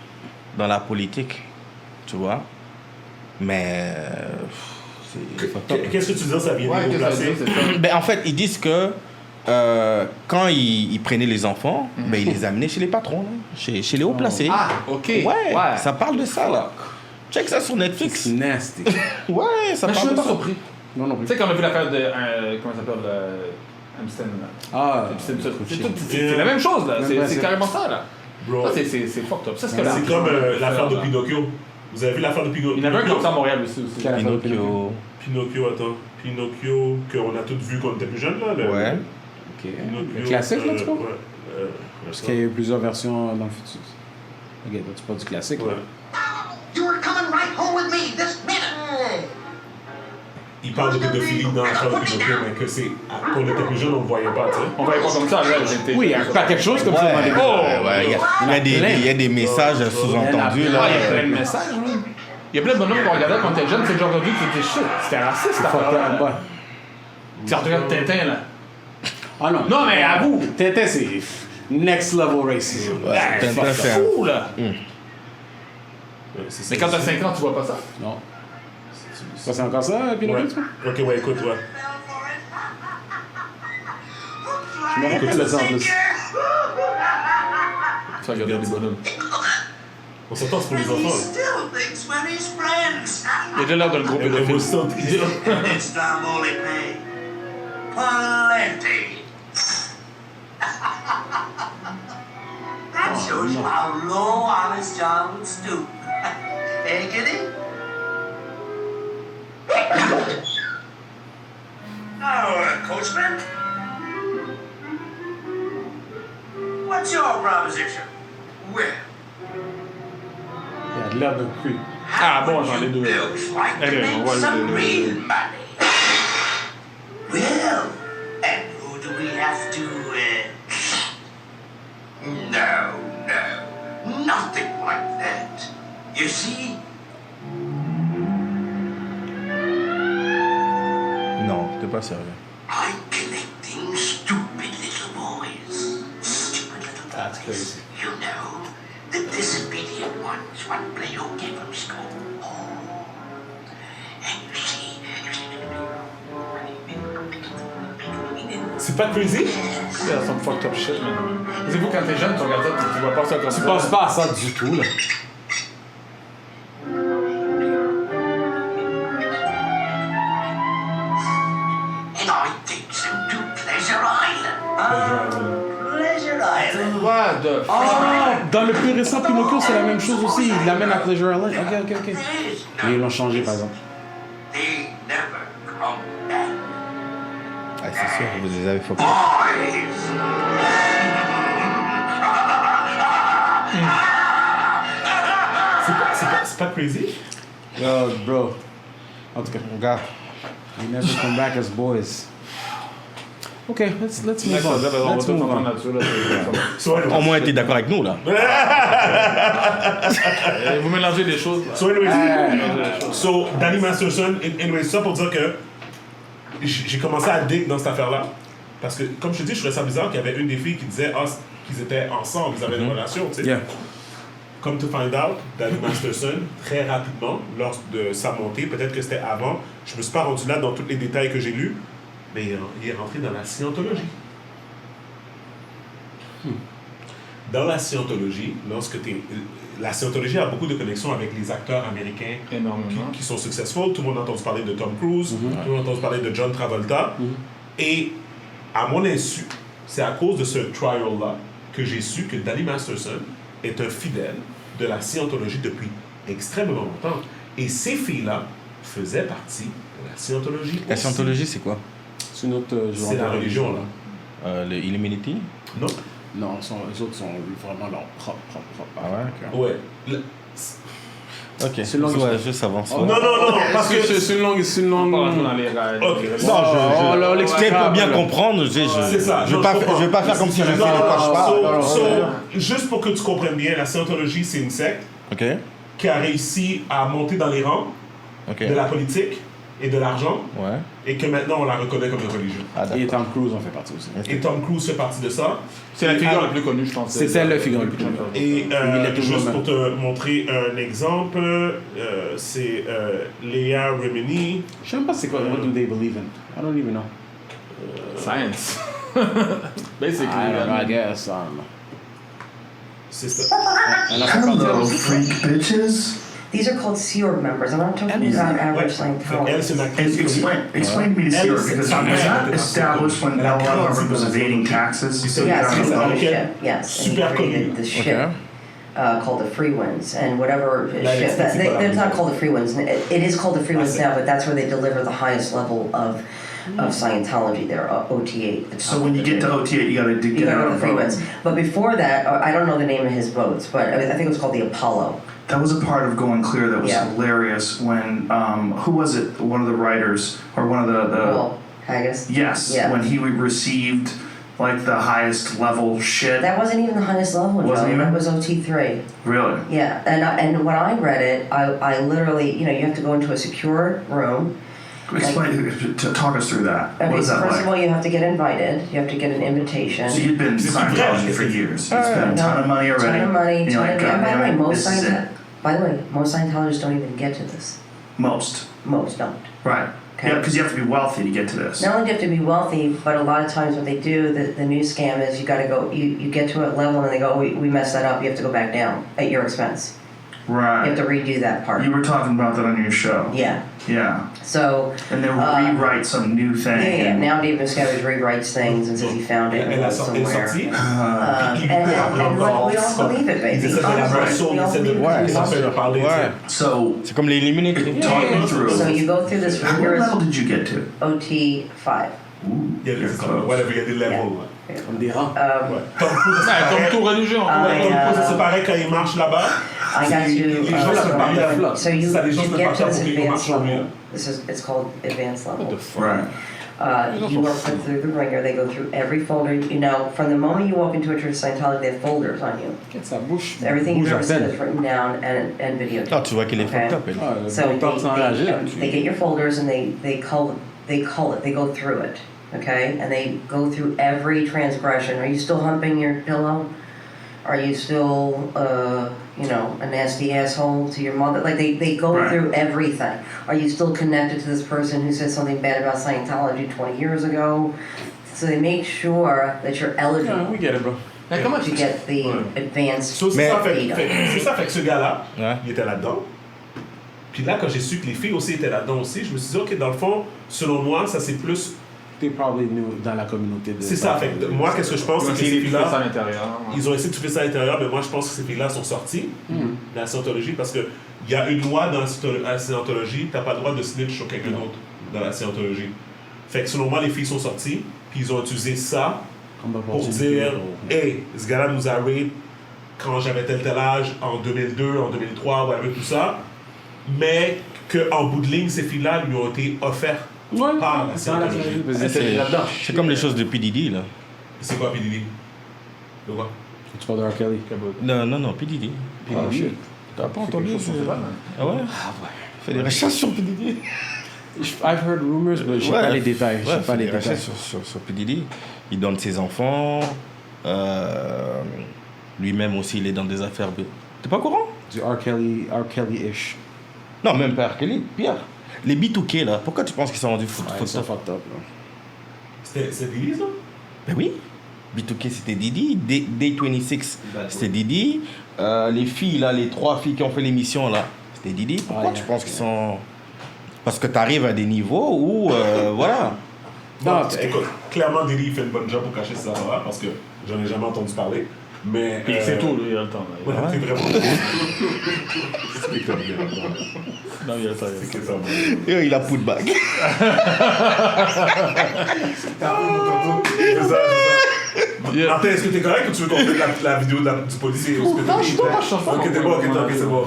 dans la politique, tu vois. Mais qu'est-ce que tu dis, ça vient des hauts placés? Ben, en fait, ils disent que quand ils prenaient les enfants, ben, ils les amenaient chez les patrons, là, chez les hauts placés. Ah, ok. Ouais, ça parle de ça, là. Check ça sur Netflix. C'est nasty. Ouais, ça Mais je suis parle même de pas ça. surpris. Non, non Tu plus. sais, quand on a vu l'affaire de. Comment ça s'appelle? Amstein. Ah, C'est la même chose, là. C'est carrément ça, là. Bro. Ça, c'est fucked up. Ça, c'est C'est comme l'affaire de Pinocchio. Vous avez vu l'affaire de Pinocchio? Il y en avait un comme ça à Montréal aussi. Pinocchio. Pinocchio, qu'on a tous vu quand on était plus jeunes, là. Ouais. Ok. Le classique, là, tu vois? Parce qu'il y a eu plusieurs versions dans le futur. Ok, toi, tu parles du classique, là. You are coming right home with me this minute. Il parle de pédophilie dans l'affaire de Pinocchio, mais que c'est. Quand on était plus jeunes, on ne voyait pas, tu sais. On voyait pas comme ça, là. Oui, il y a pas quelque chose comme ça dans les Il y a des messages sous-entendus, là. Il y a plein de messages, man. Il y a plein de bonhommes qu'on regardait quand on était jeune, c'est le genre de vie qui était shit. C'était raciste, cette affaire-là. Tu regardes Tintin, là. Ah non. Non, mais avoue. Tintin, c'est next level racism. Tintin, C'est fou, là. Mais quand t'as 5 ans, tu vois pas ça. Non. Ça, c'est encore ça, Pinocchio, tu vois? Ok, ouais, écoute, ouais. Je me rappelle de ça en plus. Tu regardes des bonhommes. On s'entend, c'est pour les enfants. He still thinks we're his friends. Il a déjà l'air d'un gros Et pédophile. we're still It's time only pay. Plenty. That shows you how low honest John would stoop. Hey, Kitty? Now, Coachman. What's your proposition? Well, Il a de l'air de cul. Ah bon, j'en ai deux. looks like Allez, to on make va le- some real money. Well, and who do we have to, No, nothing like that. You see? Non, t'es pas sérieux. I'm collecting stupid little boys. Stupid little boys. That's crazy. You know, the disobedient ones what play hooky from school. Oh. And you see... C'est pas crazy? C'est some fucked up shit, man. C'est vous, quand t'es jeune, tu regardes ça, tu vois pas ça comme ça. Tu penses pas à ça du tout, là. And I takes him to Pleasure Island. Pleasure Island. What the fuck? Ah, dans le plus récent Pinocchio, c'est la même chose aussi. Il l'amène à Pleasure Island. Ok. Mais ils l'ont changé, par exemple. They never come back. Ah, c'est sûr, vous les avez foqués. C'est pas crazy? Yo, bro. En tout cas, Gars, they never come back as boys. Ok, let's move on. On va Let's tout move entendre on. là-dessus. Là, So anyway, au moins, t'es d'accord avec nous, là. vous mélangez des choses. Là. so, anyways, so Danny Masterson, anyway, ça pour dire que j'ai commencé à dig dans cette affaire-là. Parce que, comme je te dis, je trouvais ça bizarre qu'il y avait une des filles qui disait qu'ils étaient ensemble, ils avaient une relation, tu sais. Yeah. Come to find out, Danny Masterson, très rapidement, lors de sa montée, peut-être que c'était avant, je me suis pas rendu là dans tous les détails que j'ai lus, mais il est rentré dans la scientologie. Dans la scientologie, la scientologie a beaucoup de connexions avec les acteurs américains Énormément. qui sont successful. Tout le monde a entendu parler de Tom Cruise, tout le monde a entendu parler de John Travolta. Et à mon insu, c'est à cause de ce trial-là que j'ai su que Danny Masterson est un fidèle de la scientologie depuis extrêmement longtemps. Et ces filles-là faisaient partie de la scientologie. La aussi. scientologie, c'est quoi? C'est une autre C'est la religion, là. Le Illuminati? Non? Non, les autres sont vraiment leur propre. Ah ouais, ok. Ouais. Ok, C'est une longue ouais, histoire. juste avance. Non, parce que... C'est une longue. On va rentrer dans les rails. Ok. Oh, là, C'était pour bien comprendre, C'est ça. je Non, vais pas faire comme si je sais de quoi je parle. Juste pour que tu comprennes bien, la scientologie, c'est une secte Ok, qui a réussi à monter dans les rangs ok. de la politique et de l'argent, Ouais. et que maintenant on la reconnaît comme une religion. Ah, Et d'accord. Tom Cruise en fait partie aussi. Et Tom Cruise fait partie de ça. C'est la figure la plus connue, je pense. C'était la figure la plus connue. Et Il est toujours juste même. pour te montrer un exemple, c'est Leah Remini. Je sais même pas c'est quoi. What do they believe in? I don't even know. Science. Basically. I don't know. I guess. I don't know. C'est ça. Hello, freak bitches. These are called Sea Org members. I'm not talking about average Elle, c'est Scientologists. une actrice. Explain to me the Sea Org, because was that established when L. Ron Hubbard was evading taxes? So Yes, c'est he ça. owned a Ok. ship. Yes, and he Super created connu. this Ok. ship called the Free Winds, and whatever Là, ship. c'est pas la It's not même. called the Free Winds. It is called the Free Winds c'est- now, but that's where they deliver the highest level of Scientology. There, OT8. So when you get to OT8, you gotta You get gotta out go to of the Free boat. Winds. But before that, I don't know the name of his boats, but I think it was called the Apollo. That was a part of Going Clear that was Yeah. hilarious when, who was it? One of the writers, or one of the Well, Haggis. yes, Yeah. when he received like the highest level shit. That wasn't even the highest level, Wasn't Joe. even? That was OT3. Really? Yeah, and when I read it, I literally, you have to go into a secure room. Explain, talk us through that. Okay, What is so that first like? of all, you have to get invited. You have to get an invitation. So you'd been Scientology for years. You spent a ton of money already. Ton of money, And you're like, and by the way, goddamn it, most this is it. most Scientologists don't even get to this. Most. Most don't. Right. Okay. Yeah, because you have to be wealthy to get to this. Not only do you have to be wealthy, but a lot of times what they do, the new scam is you got to go, you get to a level and they go, we messed that up, you have to go back down at your expense. Right. You have to redo that part. You were talking about that on your show. Yeah. Yeah. So. And they rewrite some new thing. Yeah. and- Now Dave Miscavige rewrites things and says he found it Elle a somewhere. sorti. And we all believe it, Ils baby. essaient de la Honestly, version, we ils all essaient de believe it. ils essaient de parler. Ouais. So, C'est comme les Illuminati. talk me through. So you go through this What rigorous level did you get to? OT5. Ooh, Il y a you're des close. whatever, il y a des levels. Comme des rangs. Ouais. Tom Cruise, Ouais, c'est comme pareil. toute religion. Tom Cruise, c'est pareil quand il marche là-bas. I got Les gens se parlent. so you Ça, les gens se get parlent to pour this qu'ils advanced marchent mieux. level. It's called advanced level. Right. You are put through the ringer. They go through every folder. From the moment you walk into a church of Scientology, they have folders on you. Ça bouge. Everything you've bouge ever à said peine. is written down and videotaped. Ah, tu vois qu'il est Okay. fucked up, elle. Ah, So le temps sans réagir. they get your folders and they cull it. They go through it, okay? And they go through every transgression. Are you still humping your pillow? Are you still, a nasty asshole to your mother? Like they go Right. through everything. Are you still connected to this person who said something bad about Scientology 20 years ago? So they make sure that you're Yeah, eligible we get it, bro. Mais comment to tu get the advanced So, c'est Mais- ça, freedom. c'est ça, fait que ce gars-là, Ouais. il était là-dedans. Puis là, quand j'ai su que les filles aussi étaient là-dedans aussi, je me suis dit, OK, dans le fond, selon moi, ça c'est plus t'es probablement dans la communauté de... C'est ça, fait que moi, qu'est-ce que je pense, c'est que ces Ils ont filles-là, ça à l'intérieur. ils ont essayé de faire ça à l'intérieur, mais moi, je pense que ces filles-là sont sorties de la scientologie parce qu'il y a une loi dans la scientologie, t'as pas le droit de snitch sur quelqu'un d'autre dans la scientologie. Fait que selon moi, les filles sont sorties, puis ils ont utilisé ça pour dire « Hey, ce gars-là nous a rape quand j'avais tel âge, en 2002, en 2003, whatever, tout ça. » Mais qu'en bout de ligne, ces filles-là lui ont été offertes par la scientologie. C'est comme les choses de P. Diddy, là. C'est quoi P. Diddy? De quoi? Tu parles de R. Kelly? Non, P. Diddy. Ah, shit. T'as pas entendu? Ah ouais? Fais des recherches sur P. Diddy. I've heard rumors, mais j'ai pas les détails. J'ai pas les détails. Sur P. Diddy. Il donne ses enfants. Lui-même aussi, il est dans des affaires. T'es pas au courant? Du R. Kelly-ish. Non, même pas R. Kelly, pire. Les B2K, là, pourquoi tu penses qu'ils sont rendus Ils sont fucked up, là. C'est Diddy, ça? Ben oui. B2K, c'était Diddy. Day26, c'était Diddy. Les filles, là, les 3 filles qui ont fait l'émission, là, c'était Diddy. Pourquoi tu penses qu'ils sont... Parce que tu arrives à des niveaux où, voilà. Non, écoute, clairement, Diddy fait une bonne job pour cacher ses affaires parce que j'en ai jamais entendu parler. Mais. Puis c'est tout, lui, il a le temps. Ouais, c'est vraiment. C'est comme bien. Non, il a le temps. C'est que ça. Il a put back. C'est ça. Martin, est-ce que t'es correct ou tu veux qu'on fasse la vidéo du policier? Non, je suis pas, je suis pas. Ok, t'es bon, ok, c'est bon.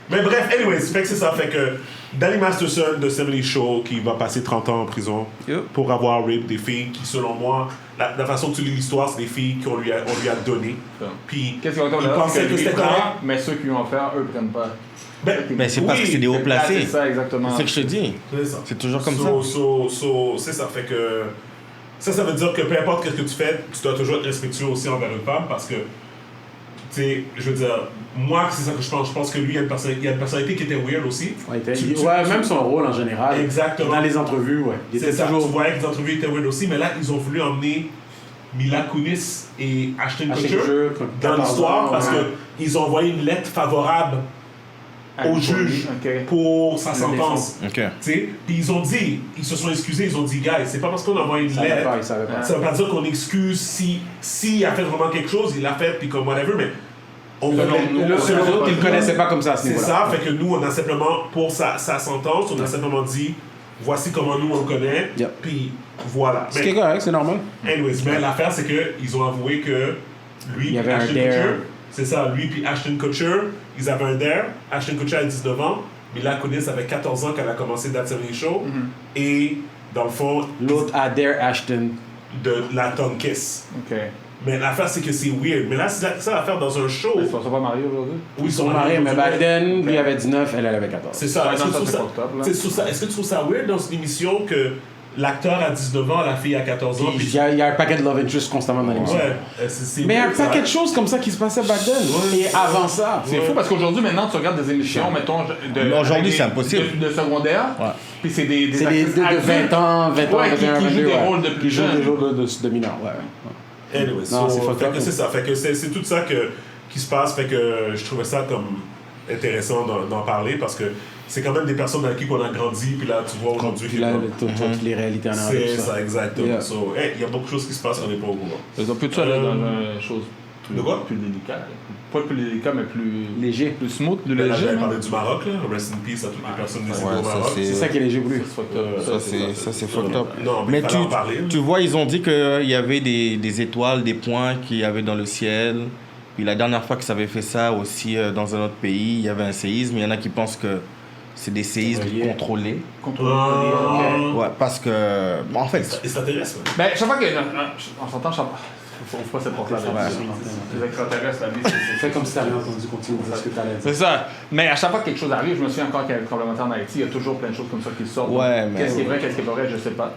Mais bref, anyways, fait que c'est ça. Fait que Danny Masterson de 70 Show qui va passer 30 ans en prison pour avoir rape des filles qui, selon moi, la façon que tu lis l'histoire, c'est des filles qu'on lui a donné. Puis qu'est-ce qu'on il pensait que c'était correct. Mais ceux qui ont offert, eux prennent pas. Mais c'est parce que c'est des hauts placés. C'est ça, exactement. C'est ce que je te dis. C'est toujours comme ça. C'est ça. Fait que ça veut dire que peu importe ce que tu fais, tu dois toujours être respectueux aussi envers une femme parce que, tu sais, je veux dire, moi, c'est ça que je pense. Je pense que lui, il y a une personnalité qui était weird aussi. Même son rôle en général. Exactement. Dans les entrevues, ouais. C'est ça. Tu voyais que les entrevues étaient weird aussi, mais là, ils ont voulu emmener Mila Kunis et Ashton Kutcher dans l'histoire parce qu'ils ont envoyé une lettre favorable au juge pour sa sentence. Puis ils ont dit, ils se sont excusés, ils ont dit, guys, c'est pas parce qu'on a envoyé une lettre, ça veut pas dire qu'on excuse si a fait vraiment quelque chose, il l'a fait, puis comme whatever, mais on selon ils ne connaissaient pas comme ça à ce niveau-là. C'est ça, fait que nous, on a simplement, pour sa sentence, on a simplement dit, voici comment nous on le connaît, puis voilà. Ce qui est correct, c'est normal. Anyways, mais l'affaire, c'est qu'ils ont avoué que lui, il y avait Ashton un dare. Kutcher, c'est ça, lui puis Ashton Kutcher, ils avaient un dare. Ashton Kutcher a 19 ans, Mila Kunis avait 14 ans quand elle a commencé That 70 Show. Et dans le fond, l'autre a dare Ashton de la tongue kiss. Mais l'affaire, c'est que c'est weird. Mais là, c'est ça l'affaire dans un show. Ils sont pas mariés aujourd'hui? Oui, ils sont mariés, mais back then, lui avait 19, elle avait 14. C'est ça. Est-ce que tu trouves ça weird dans une émission que l'acteur a 19 ans, la fille a 14 ans? Il y a un paquet de love interest constamment dans l'émission. Mais il y a un paquet de choses comme ça qui se passaient back then. Et avant ça. C'est fou parce qu'aujourd'hui, maintenant, tu regardes des émissions, mettons. Aujourd'hui, c'est impossible. De secondaire. Puis c'est des actrices de 20 ans, 21 ans, qui jouent des rôles de plus jeunes. Qui jouent des rôles de mineurs, Anyway, c'est ça. Fait que c'est tout ça qui se passe. Fait que je trouvais ça comme intéressant d'en parler parce que c'est quand même des personnes avec qui on a grandi, puis là, tu vois aujourd'hui... Puis là, toutes les réalités en arrière. C'est ça, exactement. So, il y a beaucoup de choses qui se passent qu'on n'est pas au courant. Ils ont pu aller dans une chose de quoi? Plus délicate. Pas plus délicat, mais plus... Léger. Plus smooth, plus léger. léger. J'avais parlé du Maroc, là. Rest in peace à toutes les personnes décédées au Maroc. C'est ça qui est léger pour lui. Ça, c'est fucked up. Non, mais tu tu vois, ils ont dit qu'il y avait des étoiles, des points qu'il y avait dans le ciel. Puis la dernière fois que ça avait fait ça aussi dans un autre pays, il y avait un séisme. Il y en a qui pensent que c'est des séismes contrôlés. Ouais, parce que... Bon, en fait... Extraterrestres. Mais chaque fois qu'on s'entend, faut pas cette porte-là. Les extraterrestres, la vie, c'est... Fais comme si t'avais entendu continuer ce que t'allais dire. C'est ça. Mais à chaque fois que quelque chose arrive, je me souviens encore qu'il y a le tremblement de terre en Haïti, il y a toujours plein de choses comme ça qui sortent. Ouais, mais... Qu'est-ce qui est vrai, qu'est-ce qui est pas vrai, je sais pas.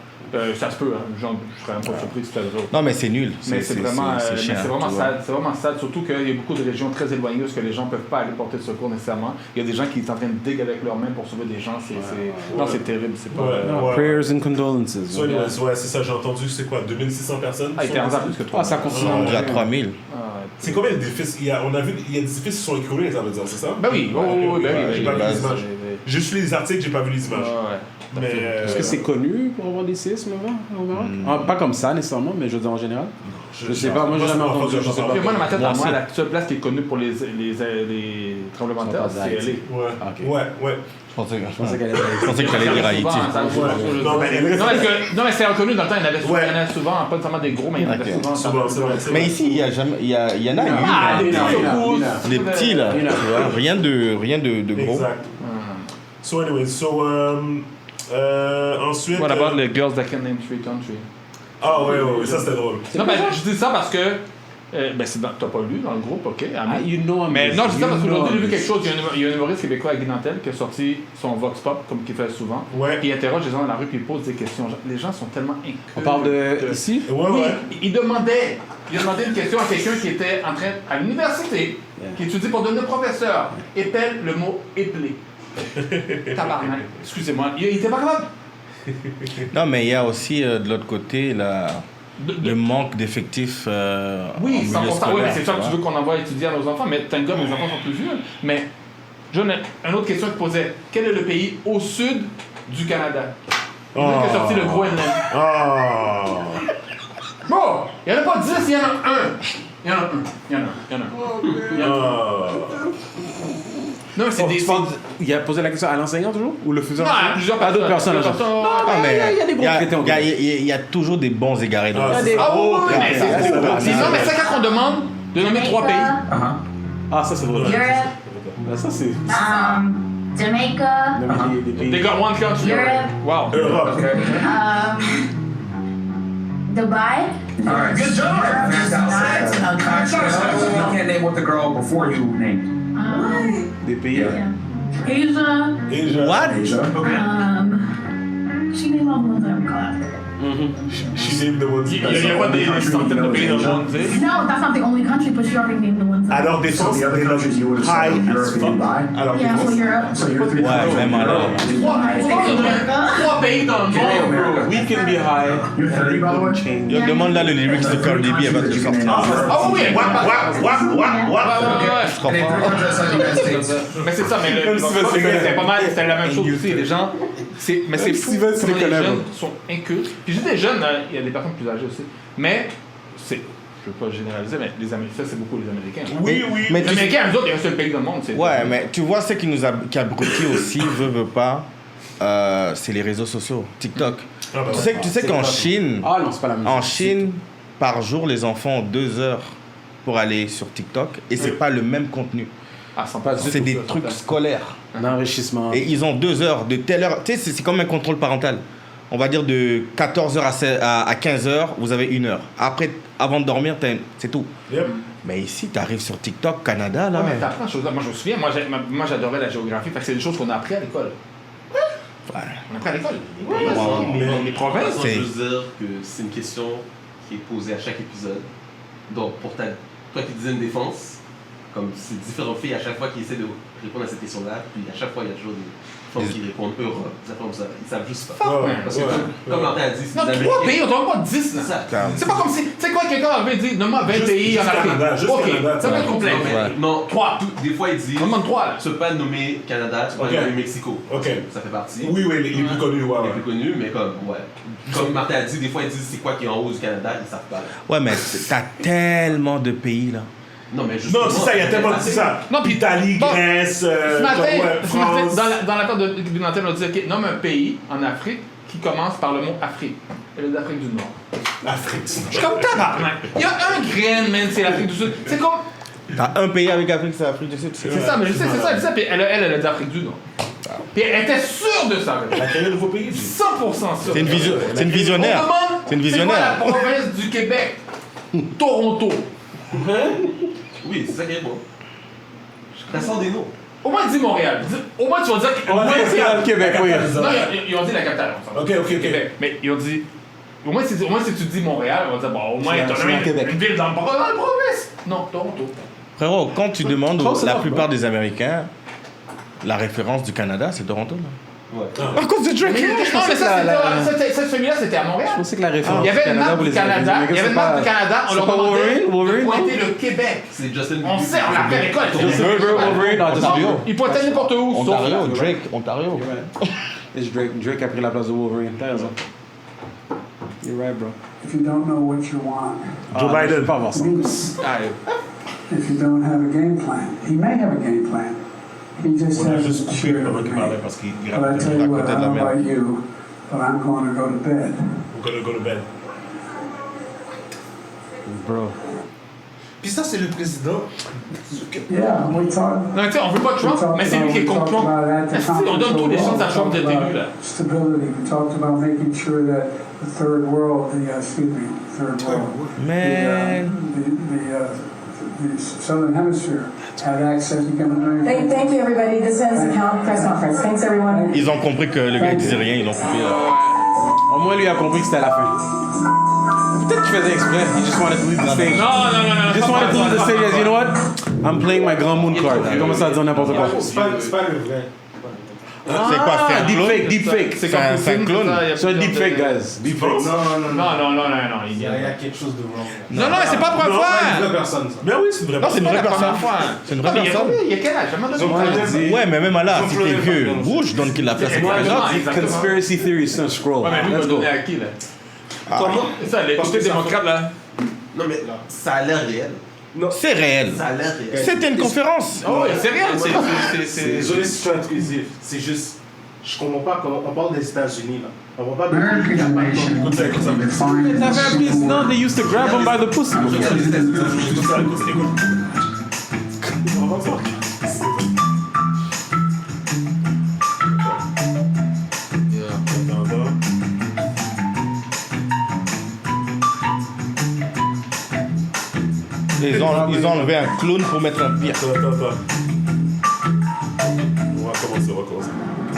Ça se peut, hein. Genre, je serais même pas surpris si c'était eux autres. Non, mais c'est nul. Mais c'est vraiment sad. C'est vraiment sad, surtout qu'il y a beaucoup de régions très éloignées où que les gens ne peuvent pas aller porter de secours nécessairement. Il y a des gens qui sont en train de dig avec leurs mains pour sauver des gens. Non, c'est terrible. C'est pas... Prayers and condolences. Ouais, c'est ça, j'ai entendu, c'est quoi, 2600 personnes? Ah, il était en plus que 3. Ça continue. Il y a 3000. C'est combien d'édifices? On a vu, il y a des édifices qui sont écroulés, ça veut dire, c'est ça? Ben oui, j'ai pas vu les images. J'ai juste lu les articles, j'ai pas vu les images. Mais, Est-ce que c'est connu pour avoir des séismes au Maroc? Pas comme ça nécessairement, mais je veux dire en général. Je sais pas, moi j'ai jamais entendu. Je sais pas. Moi, dans ma tête, moi, la seule place qui est connue pour les tremblements de terre, c'est LA. Ouais. Je pensais que t'allais dire Haïti. Non, mais c'est reconnu dans le temps, il y en avait souvent, pas nécessairement des gros, mais il y en avait souvent. Mais ici, il y en a eu. Des petits là. Rien de gros. Exact. So anyway, ensuite... What about the girls that can name 3 countries? Ah ouais, ça c'était drôle. Non, mais je dis ça parce que... t'as pas lu dans le groupe, ok? Mais non, je dis ça parce qu'aujourd'hui, j'ai vu quelque chose. Il y a un humoriste québécois, Guy Nantel, qui a sorti son Vox Pop, comme qu'il fait souvent. Ouais. Puis il interroge les gens dans la rue, puis il pose des questions. Les gens sont tellement inconnus. On parle de ici? Oui, il demandait une question à quelqu'un qui était en train, à l'université, qui étudie pour devenir professeur, épelle le mot éplé. Tabarnak. Excusez-moi, il était pas capable. Non, mais il y a aussi de l'autre côté le manque d'effectifs. Oui, 100%. Oui, mais c'est ça tu que tu veux qu'on envoie étudier à nos enfants, mais thank God, mes enfants sont plus vieux. Mais, John, une autre question qui posait quel est le pays au sud du Canada? Il a sorti le Groenland. Bon, il n'y en a pas 10, il y en a un. Non, mais c'est des. Il a posé la question à l'enseignant toujours? Ou le futur? Non, à plusieurs personnes. d'autres personnes. mais il y a des groupes chrétiens. Il y a toujours des bons égarés dans Ah oui, mais c'est quand on demande de nommer 3 pays. Ah, ça c'est vrai. Europe. Ça c'est. Jamaica. They got one country. Europe. Wow. Dubai. Alright, good job. Europe is not a country. You can't name what the girl before you named. Des pays. Asia. What? She named all the ones that were clapped. She named the ones. Il y a pas des centaines de pays dans le monde, tu sais. No, that's not the only country, but she already named the ones. Alors, défense, The other countries you would have high said Europe as and fuck. Dubai. Alors, Yeah, so Europe. So you're three Ouais, même alors. 3 pays dans le monde, bro. We can be high. You're 30, by the way? Change. Yo, demande là le lyrics de Cardi B, elle va te le sortir. Ah oui, what? Je comprends. Mais c'est ça, mais c'est pas mal, c'était la même chose aussi. Les gens, mais c'est fou Steven, c'est comment les collègue. jeunes sont incultes. Puis je dis des jeunes, il y a des personnes plus âgées aussi. Mais je veux pas généraliser, mais les Américains, c'est beaucoup les Américains. Oui. Mais Les Américains, eux autres, il y a un seul pays dans le monde. C'est Ouais, mais tu vois, ce qui abrutit aussi, veut pas, c'est les réseaux sociaux, TikTok. Tu sais qu'en Chine, Ah non, c'est pas la même chose. en Chine, par jour, les enfants ont 2 heures pour aller sur TikTok et c'est pas le même contenu. Ah, sans pas C'est des trucs scolaires. D'enrichissement. Et ils ont 2 heures, de telle heure. Tu sais, c'est comme un contrôle parental. On va dire de 14h à 15h, vous avez 1 heure. Après, avant de dormir, c'est tout. Yep. Mais ici, tu arrives sur TikTok, Canada, là. Ouais, mais t'apprends des choses. Moi, je me souviens, moi j'adorais la géographie. Fait que c'est des choses qu'on a appris à l'école. Ouais. On a appris à l'école. Les Moi, provinces. je veux dire que c'est une question qui est posée à chaque épisode. Donc, pour toi qui disais une défense, comme c'est différentes filles à chaque fois qui essaient de répondre à cette question-là, puis à chaque fois, il y a toujours des femmes qui répondent Europe, des affaires comme ça. Ils savent juste pas. Parce que, comme Martin a dit, c'est Non, des 3 Américains. pays, on ne pas 10 là. C'est pas comme si. Tu sais quoi, quelqu'un avait dit, nomme-moi 20 pays en Afrique. Ok, ça peut être complet. Non, 3. Des fois, ils disent. On demande 3 là. Tu peux pas nommer Canada, tu peux pas nommer Mexico. Ok. Ça fait partie. Oui, les plus connus, Les plus connus, mais comme, comme Martin a dit, des fois, ils disent c'est quoi qui est en haut du Canada, ils savent pas. Ouais, mais t'as tellement de pays, là. Non, mais justement. Non, c'est ça, il y a tellement de ça. Non, puis Italie, Grèce, ce matin, France. dans l'affaire de Binantel, on a dit, OK, nomme un pays en Afrique qui commence par le mot Afrique. Et l'Afrique du Nord. Afrique. Je suis comme tabarnak. Il y a un grain, man, c'est l'Afrique du Sud. C'est comme. T'as un pays avec Afrique, c'est l'Afrique du Sud. C'est ça, mais je sais, c'est ça, elle dit ça. Puis elle a dit Afrique du Nord. Puis elle était sûre de ça. Elle a créé un nouveau pays. 100% sûre. C'est une visionnaire. C'est une visionnaire. C'est quoi la province du Québec? Toronto. Oui, c'est ça qui est bon. Ça sort des noms. Au moins dis Montréal. Au moins tu vas dire On va dire le Québec, oui. Non, ils ont dit la capitale. Ok. Québec. Mais ils ont dit. Au moins si tu dis Montréal, on va dire bon, au moins t'as une ville dans la province. Non, Toronto. Frérot, quand tu demandes Toronto, la c'est plupart des Américains, la référence du Canada, c'est Toronto, là. Ouais. À cause de Drake. Non, mais celui-là c'était à Montréal. Je pensais que la référence Il y avait une map pour du les Canada. Américains, Il y avait une map du Canada. On leur demandait de pointer le Québec. C'est Justin On sait, on l'a appris à l'école. Wolverine, Ontario. Il pointait n'importe où. Ontario, Drake, Ontario. It's Drake. Drake a pris la place de Wolverine. T'as raison. You're right, bro. If you don't know what you want, Joe Biden. Pas voir ça. if you don't have a game plan, he may have a game plan. He just hasn't shared it with me. But I tell you what, I don't know about you, but I'm going to go to bed. We're gonna go to bed. Bro. Puis ça, c'est le président. Yeah, we talked. Non, tu sais, on veut pas Trump, mais c'est lui qui est contre Trump. On donne toutes les chances à Trump d'être élu, là. Stability. We talked about making sure that the third world, third world. Man. The southern hemisphere had access to government. Thank you, everybody. This ends the press conference. Thanks, everyone. Ils ont compris que le gars il disait rien, ils l'ont coupé. Au moins, lui a compris que c'était la fin. Peut-être qu'il faisait exprès. He just wanted to leave the stage. Non. He just wanted to leave the stage. You know what? I'm playing my Grand Moon card. Il commence à dire n'importe quoi. C'est pas le vrai. C'est quoi? C'est un clone? Deepfake. C'est un clone? C'est un deepfake, guys. Deepfake. Non. Il y a quelque chose de wrong. Non, c'est pas pour une fois. C'est une vraie personne, ça. Mais oui, c'est une vraie Non, c'est une vraie personne. C'est une vraie personne. Il y a quel âge? Ouais, mais même là, si t'es vieux, rouge, donne qu'il l'a fait. C'est pas Conspiracy theory, c'est un scroll. Ouais, mais lui, il va donner à qui, là? Comment? Ça, les démocrates, là. Non, mais ça a l'air réel. C'est réel. Ça a l'air réel. C'était une conférence. Oh, c'est réel. Désolé si je suis intrusif. C'est juste. Je comprends pas comment. On parle des États-Unis, là. On va pas. American nation can be defined as a single word. They used to grab him by the pussy. Ils ont enlevé un clown pour mettre un pire. Attends. On va commencer.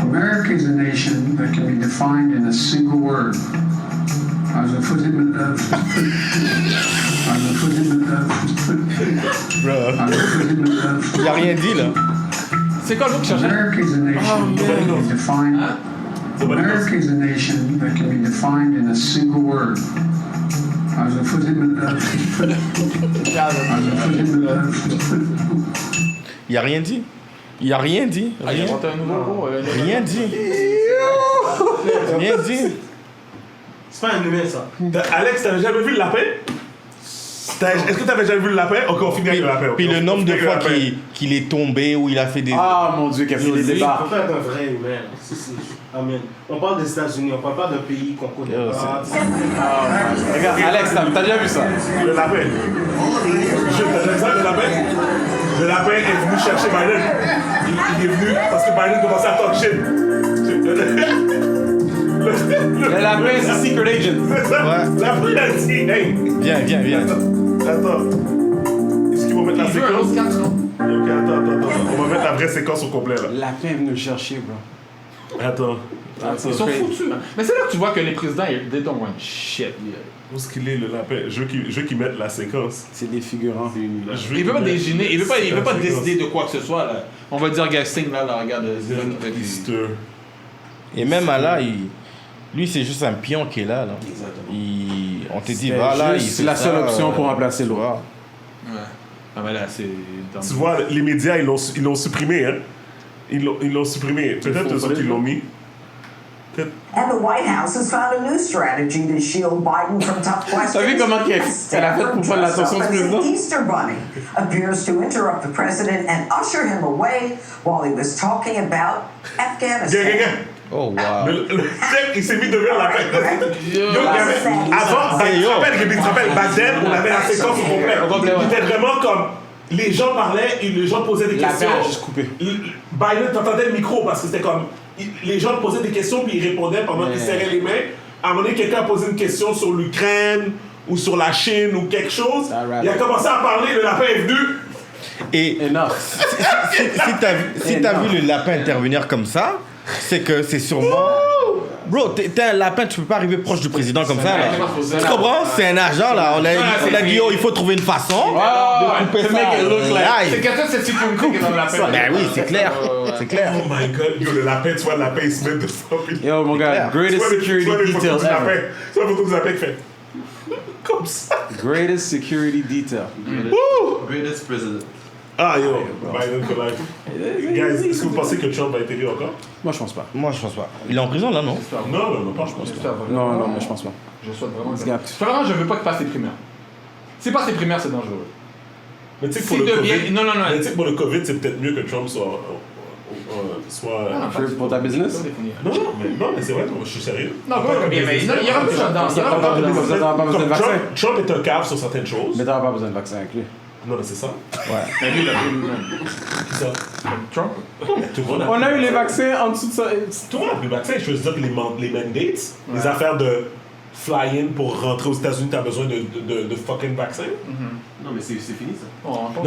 America is a nation that can be defined in a single word. As a footman of. Il a rien dit là. C'est quoi le mot que je cherchais? America is a nation that can be defined. America is a nation that can be defined in a single word. As a footman of. Il a rien dit. Il a rien dit. Rien dit. Rien dit. C'est pas un humain, ça. Alex, t'avais jamais vu le lapin? Est-ce que t'avais jamais vu le lapin? Ok, on finit avec le lapin. Puis le nombre de fois qu'il est tombé ou il a fait des. Ah mon Dieu, qu'il a fait des débats. On peut être un vrai humain. Amen. On parle des États-Unis, on parle pas d'un pays qu'on connaît pas. Regarde, Alex, t'as déjà vu ça? Le lapin. T'as déjà vu ça, le lapin? Le lapin est venu chercher Biden. Il est venu parce que Biden commençait à talk shit. Le lapin, c'est secret agent. C'est ça. Ouais. La pluie a dit, hey. Viens. Attends. Est-ce qu'ils vont mettre la séquence? Ok, attends. On va mettre la vraie séquence au complet là. Le lapin est venu le chercher, bro. Attends. Ils sont foutus, man. Mais c'est là que tu vois que les présidents, they don't want shit. Où est-ce qu'il est le lapin? Je veux qu'ils mettent la séquence. C'est des figurants. Il veut pas désigner, il veut pas décider de quoi que ce soit, là. On va dire Gasting, là, regarde. Et même là, lui, c'est juste un pion qui est là. On te dit, voilà. C'est la seule option pour remplacer l'autre. Ouais. Ah, mais là, c'est. Tu vois, les médias, ils l'ont supprimé, hein? Ils l'ont supprimé. Peut-être eux autres, ils l'ont mis. And the White House has found a new strategy to shield Biden from tough questions. T'as vu comment elle a fait pour prendre l'attention du président? The Easter Bunny appears to interrupt the president and usher him away while he was talking about Afghanistan. Oh wow. Le mec, il s'est mis devant la paix. Avant, tu te rappelles, Biden, on avait la séquence au complet. Il était vraiment comme. Les gens parlaient et les gens posaient des questions. La juste coupé. Biden, t'entendais le micro parce que c'était comme. Les gens posaient des questions puis ils répondaient pendant qu'ils serraient les mains. À un moment donné, quelqu'un a posé une question sur l'Ukraine ou sur la Chine ou quelque chose. Il a commencé à parler, le lapin est venu. Et si t'as vu le lapin intervenir comme ça, c'est que c'est sûrement. Bro, t'es un lapin, tu peux pas arriver proche du président comme ça là. Tu comprends? C'est un agent là. On a dit, il faut trouver une façon de couper ça. C'est quelqu'un, c'est si tu me dans le lapin. Ben oui, c'est clair. C'est clair. Oh my god, yo, le lapin, tu vois, le lapin, il se met de ça. Yo, mon gars, greatest security detail ever. Tu vois la photo du lapin qui fait. Comme ça. Greatest security detail. Greatest president. Ah, yo, Biden for life. Guys, est-ce que vous pensez que Trump va être élu encore? Moi, je pense pas. Moi, je pense pas. Il est en prison, là, non? Non, pas je pense pas. Non, mais je pense pas. Je souhaite vraiment. Ce gars- Vraiment, je veux pas qu'il passe les primaires. S'il passe les primaires, c'est dangereux. Mais tu sais que S'il pour le devient- COVID, non. mais tu sais que pour le COVID, c'est peut-être mieux que Trump soit Pour ta business? Non, mais c'est vrai, non, je suis sérieux. Non, mais il y aura plus là-dedans. T'auras pas besoin de vaccin. Trump est un cave sur certaines choses. Mais t'auras pas besoin de vaccin avec lui. Non, mais c'est ça. Ouais. Mais lui, il a pris lui-même. Qui ça? Trump? On a eu les vaccins en dessous de ça. Tout le monde a pris le vaccin. Je veux dire que les mandates, les affaires de fly-in pour rentrer aux États-Unis, t'as besoin de fucking vaccin. Non, mais c'est fini ça.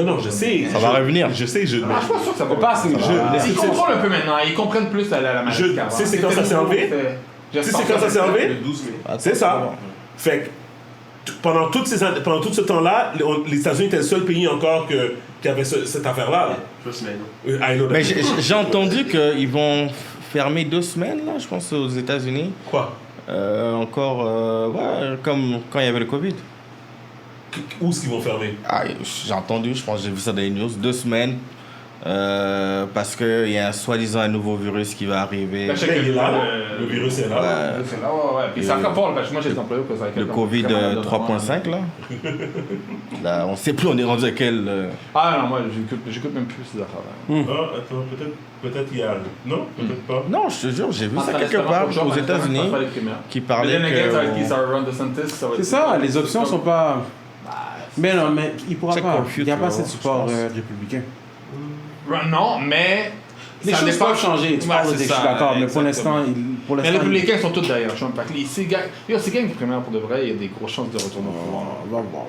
Non, je sais. Ça va revenir. Je sais, Je suis pas sûr que ça va passer. Ils contrôlent un peu maintenant. Ils comprennent plus la maladie. Tu sais, c'est quand ça s'est enlevé? Tu sais, c'est quand ça s'est enlevé? Le 12 mai. C'est ça. Fait que pendant tout ce temps-là, les États-Unis étaient le seul pays encore qui avait cette affaire-là. Mais j'ai entendu qu'ils vont fermer 2 semaines, là, je pense, aux États-Unis. Quoi? Encore, ouais, comme quand il y avait le Covid. Où est-ce qu'ils vont fermer? Ah, j'ai entendu, je pense que j'ai vu ça dans les news, 2 semaines. Parce qu'il y a soi-disant un nouveau virus qui va arriver. Il est là, le virus est là. C'est là, ouais. Puis ça rapporte, parce que moi j'ai des employés que ça a Le Covid 3.5, là. Là, on sait plus, on est rendu à quel. Ah non, moi j'écoute même plus ces affaires-là. Ah, attends, peut-être il y a. Non, peut-être pas. Non, je te jure, j'ai vu ça quelque part aux États-Unis qui parlait C'est ça, les options sont pas. Mais non, mais il pourra pas. Il n'y a pas assez de support républicain. Non, mais. Les choses peuvent changer. Tu parles de je suis d'accord, mais pour l'instant. Mais les républicains sont tous derrière Trump. Ces gars qui primaire pour de vrai, il y a des grosses chances de retourner au pouvoir. On va voir,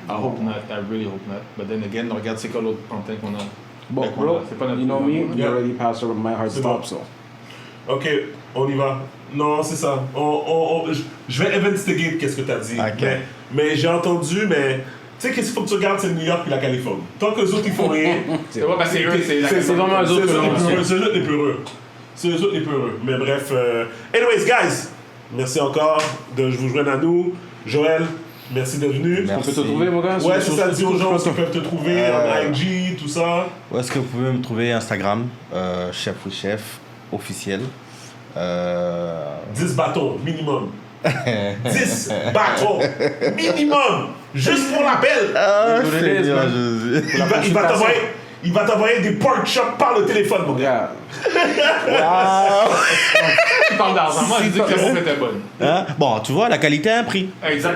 I hope not, I really hope not. But then again, regarde c'est quoi l'autre pantin qu'on a. Bon, bro, c'est pas notre you know me, you already passed over my hard stop, so. Ok, on y va. Non, c'est ça. Je vais investigate qu'est-ce que t'as dit. Okay. Mais j'ai entendu, mais. Tu sais, qu'est-ce qu'il faut que tu regardes, c'est le New York et la Californie. Tant que les autres, ils font rien. C'est vraiment eux autres. C'est eux autres les plus heureux. C'est eux autres les plus heureux. Mais bref. Anyways, guys, merci encore de vous joindre à nous. Joël, merci d'être venu. On peut te trouver, mon gars? Ouais, c'est ça, dis aux gens qui peuvent te trouver en IG, tout ça. Où est-ce que vous pouvez me trouver? Instagram, chef ou chef, officiel. 10 bâtons, minimum. 10 bâtons, minimum. Juste pour l'appel. Il va t'envoyer des pork chops par le téléphone, mon gars. Tu parles d'argent. Moi, je dis que la bouffe était bonne. Hein? Bon, tu vois, la qualité a un prix.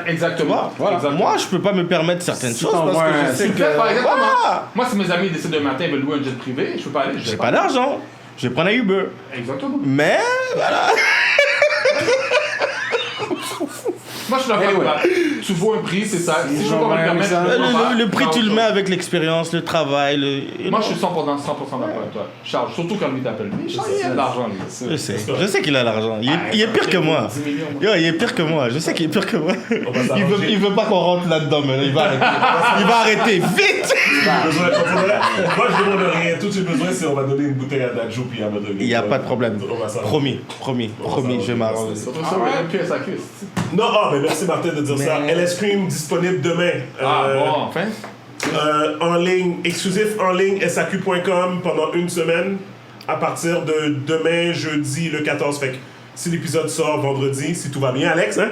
Exactement. Voilà. Moi, je peux pas me permettre certaines choses parce que je sais que... Moi, si mes amis décident de matin, ils veulent louer un jet privé, je peux pas aller. J'ai pas d'argent. Je vais prendre un Uber. Exactement. Mais, voilà. Moi, je suis d'accord avec toi. Tu vaux un prix, c'est ça. Si je peux pas me le permettre, le prix, tu le mets avec l'expérience, le travail. Moi, je suis 100% d'accord avec toi. Charles, surtout quand lui t'appelle. Mais Charles, il a de l'argent, lui. Je sais qu'il a l'argent. Il est pire que moi. Yo, il est pire que moi. Je sais qu'il est pire que moi. Il veut pas qu'on rentre là-dedans, mais il va arrêter. Il va arrêter. Vite! Moi, je demande rien. Tout ce que j'ai besoin, c'est on va donner une bouteille à Dadjo puis à me donner. Il n'y a pas de problème. Promis, je vais m'arranger. Non, mais merci Martin de dire ça. LS Cream disponible demain. Bon, enfin. En ligne, exclusif en ligne, SAQ.com pendant 1 semaine à partir de demain, jeudi, le 14. Fait que si l'épisode sort vendredi, si tout va bien, Alex, hein?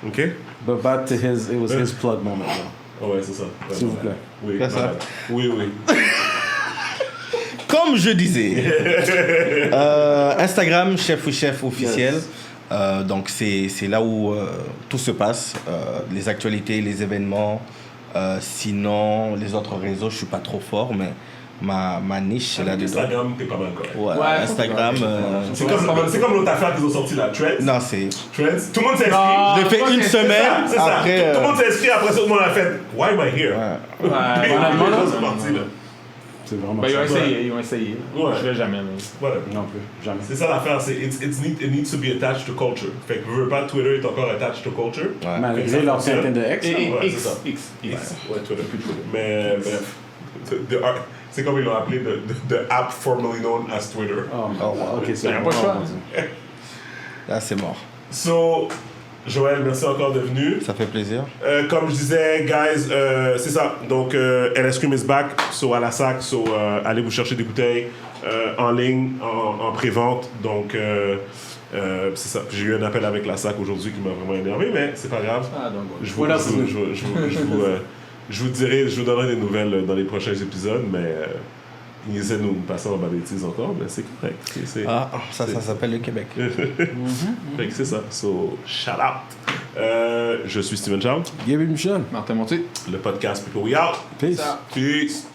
OK? But back to it was his plug moment, though. Ouais, c'est ça. Ouais, s'il vous plaît. Oui, c'est ça. Oui. Comme je disais, Instagram, chef ou chef officiel. Yes. Donc c'est là où tout se passe, les actualités, les événements. Sinon, les autres réseaux, je suis pas trop fort, mais ma niche, c'est là-dedans. Instagram, t'es pas mal correct. Ouais, Instagram. C'est comme l'autre affaire qu'ils ont sorti là, Threads. Non, c'est. Threads. Tout le monde s'est inscrit. Je l'ai fait une semaine. C'est ça. Après, tout le monde s'est inscrit, après ça, tout le monde a fait Why am I here? C'est vraiment ils ont essayé. Ouais. Je vais jamais. Voilà. Non plus, jamais. C'est ça l'affaire, c'est it needs to be attached to culture. Fait que veux pas, Twitter est encore attached to culture. Ouais. Malgré leur certaine de X. X. Ouais, Twitter, plus Twitter. Mais bref, c'est comme ils l'ont appelé, the app formerly known as Twitter. Oh, ok, c'est pas le choix. Là, c'est mort. So, Joël, merci encore de venir. Ça fait plaisir. Comme je disais, guys, c'est ça. Donc, LS Cream is back, à la SAC. Allez vous chercher des bouteilles en ligne, en pré-vente. Donc, c'est ça. J'ai eu un appel avec la SAC aujourd'hui qui m'a vraiment énervé, mais c'est pas grave. Je vous dirai, je vous donnerai des nouvelles dans les prochains épisodes, mais ils essaient de nous passer en bas des tises encore, mais c'est correct. Ça s'appelle le Québec. Fait que c'est ça. So, shout out. Je suis Steven Charles. Gabriel Michel. Martin Montier. Le podcast People We Out. Peace. Peace.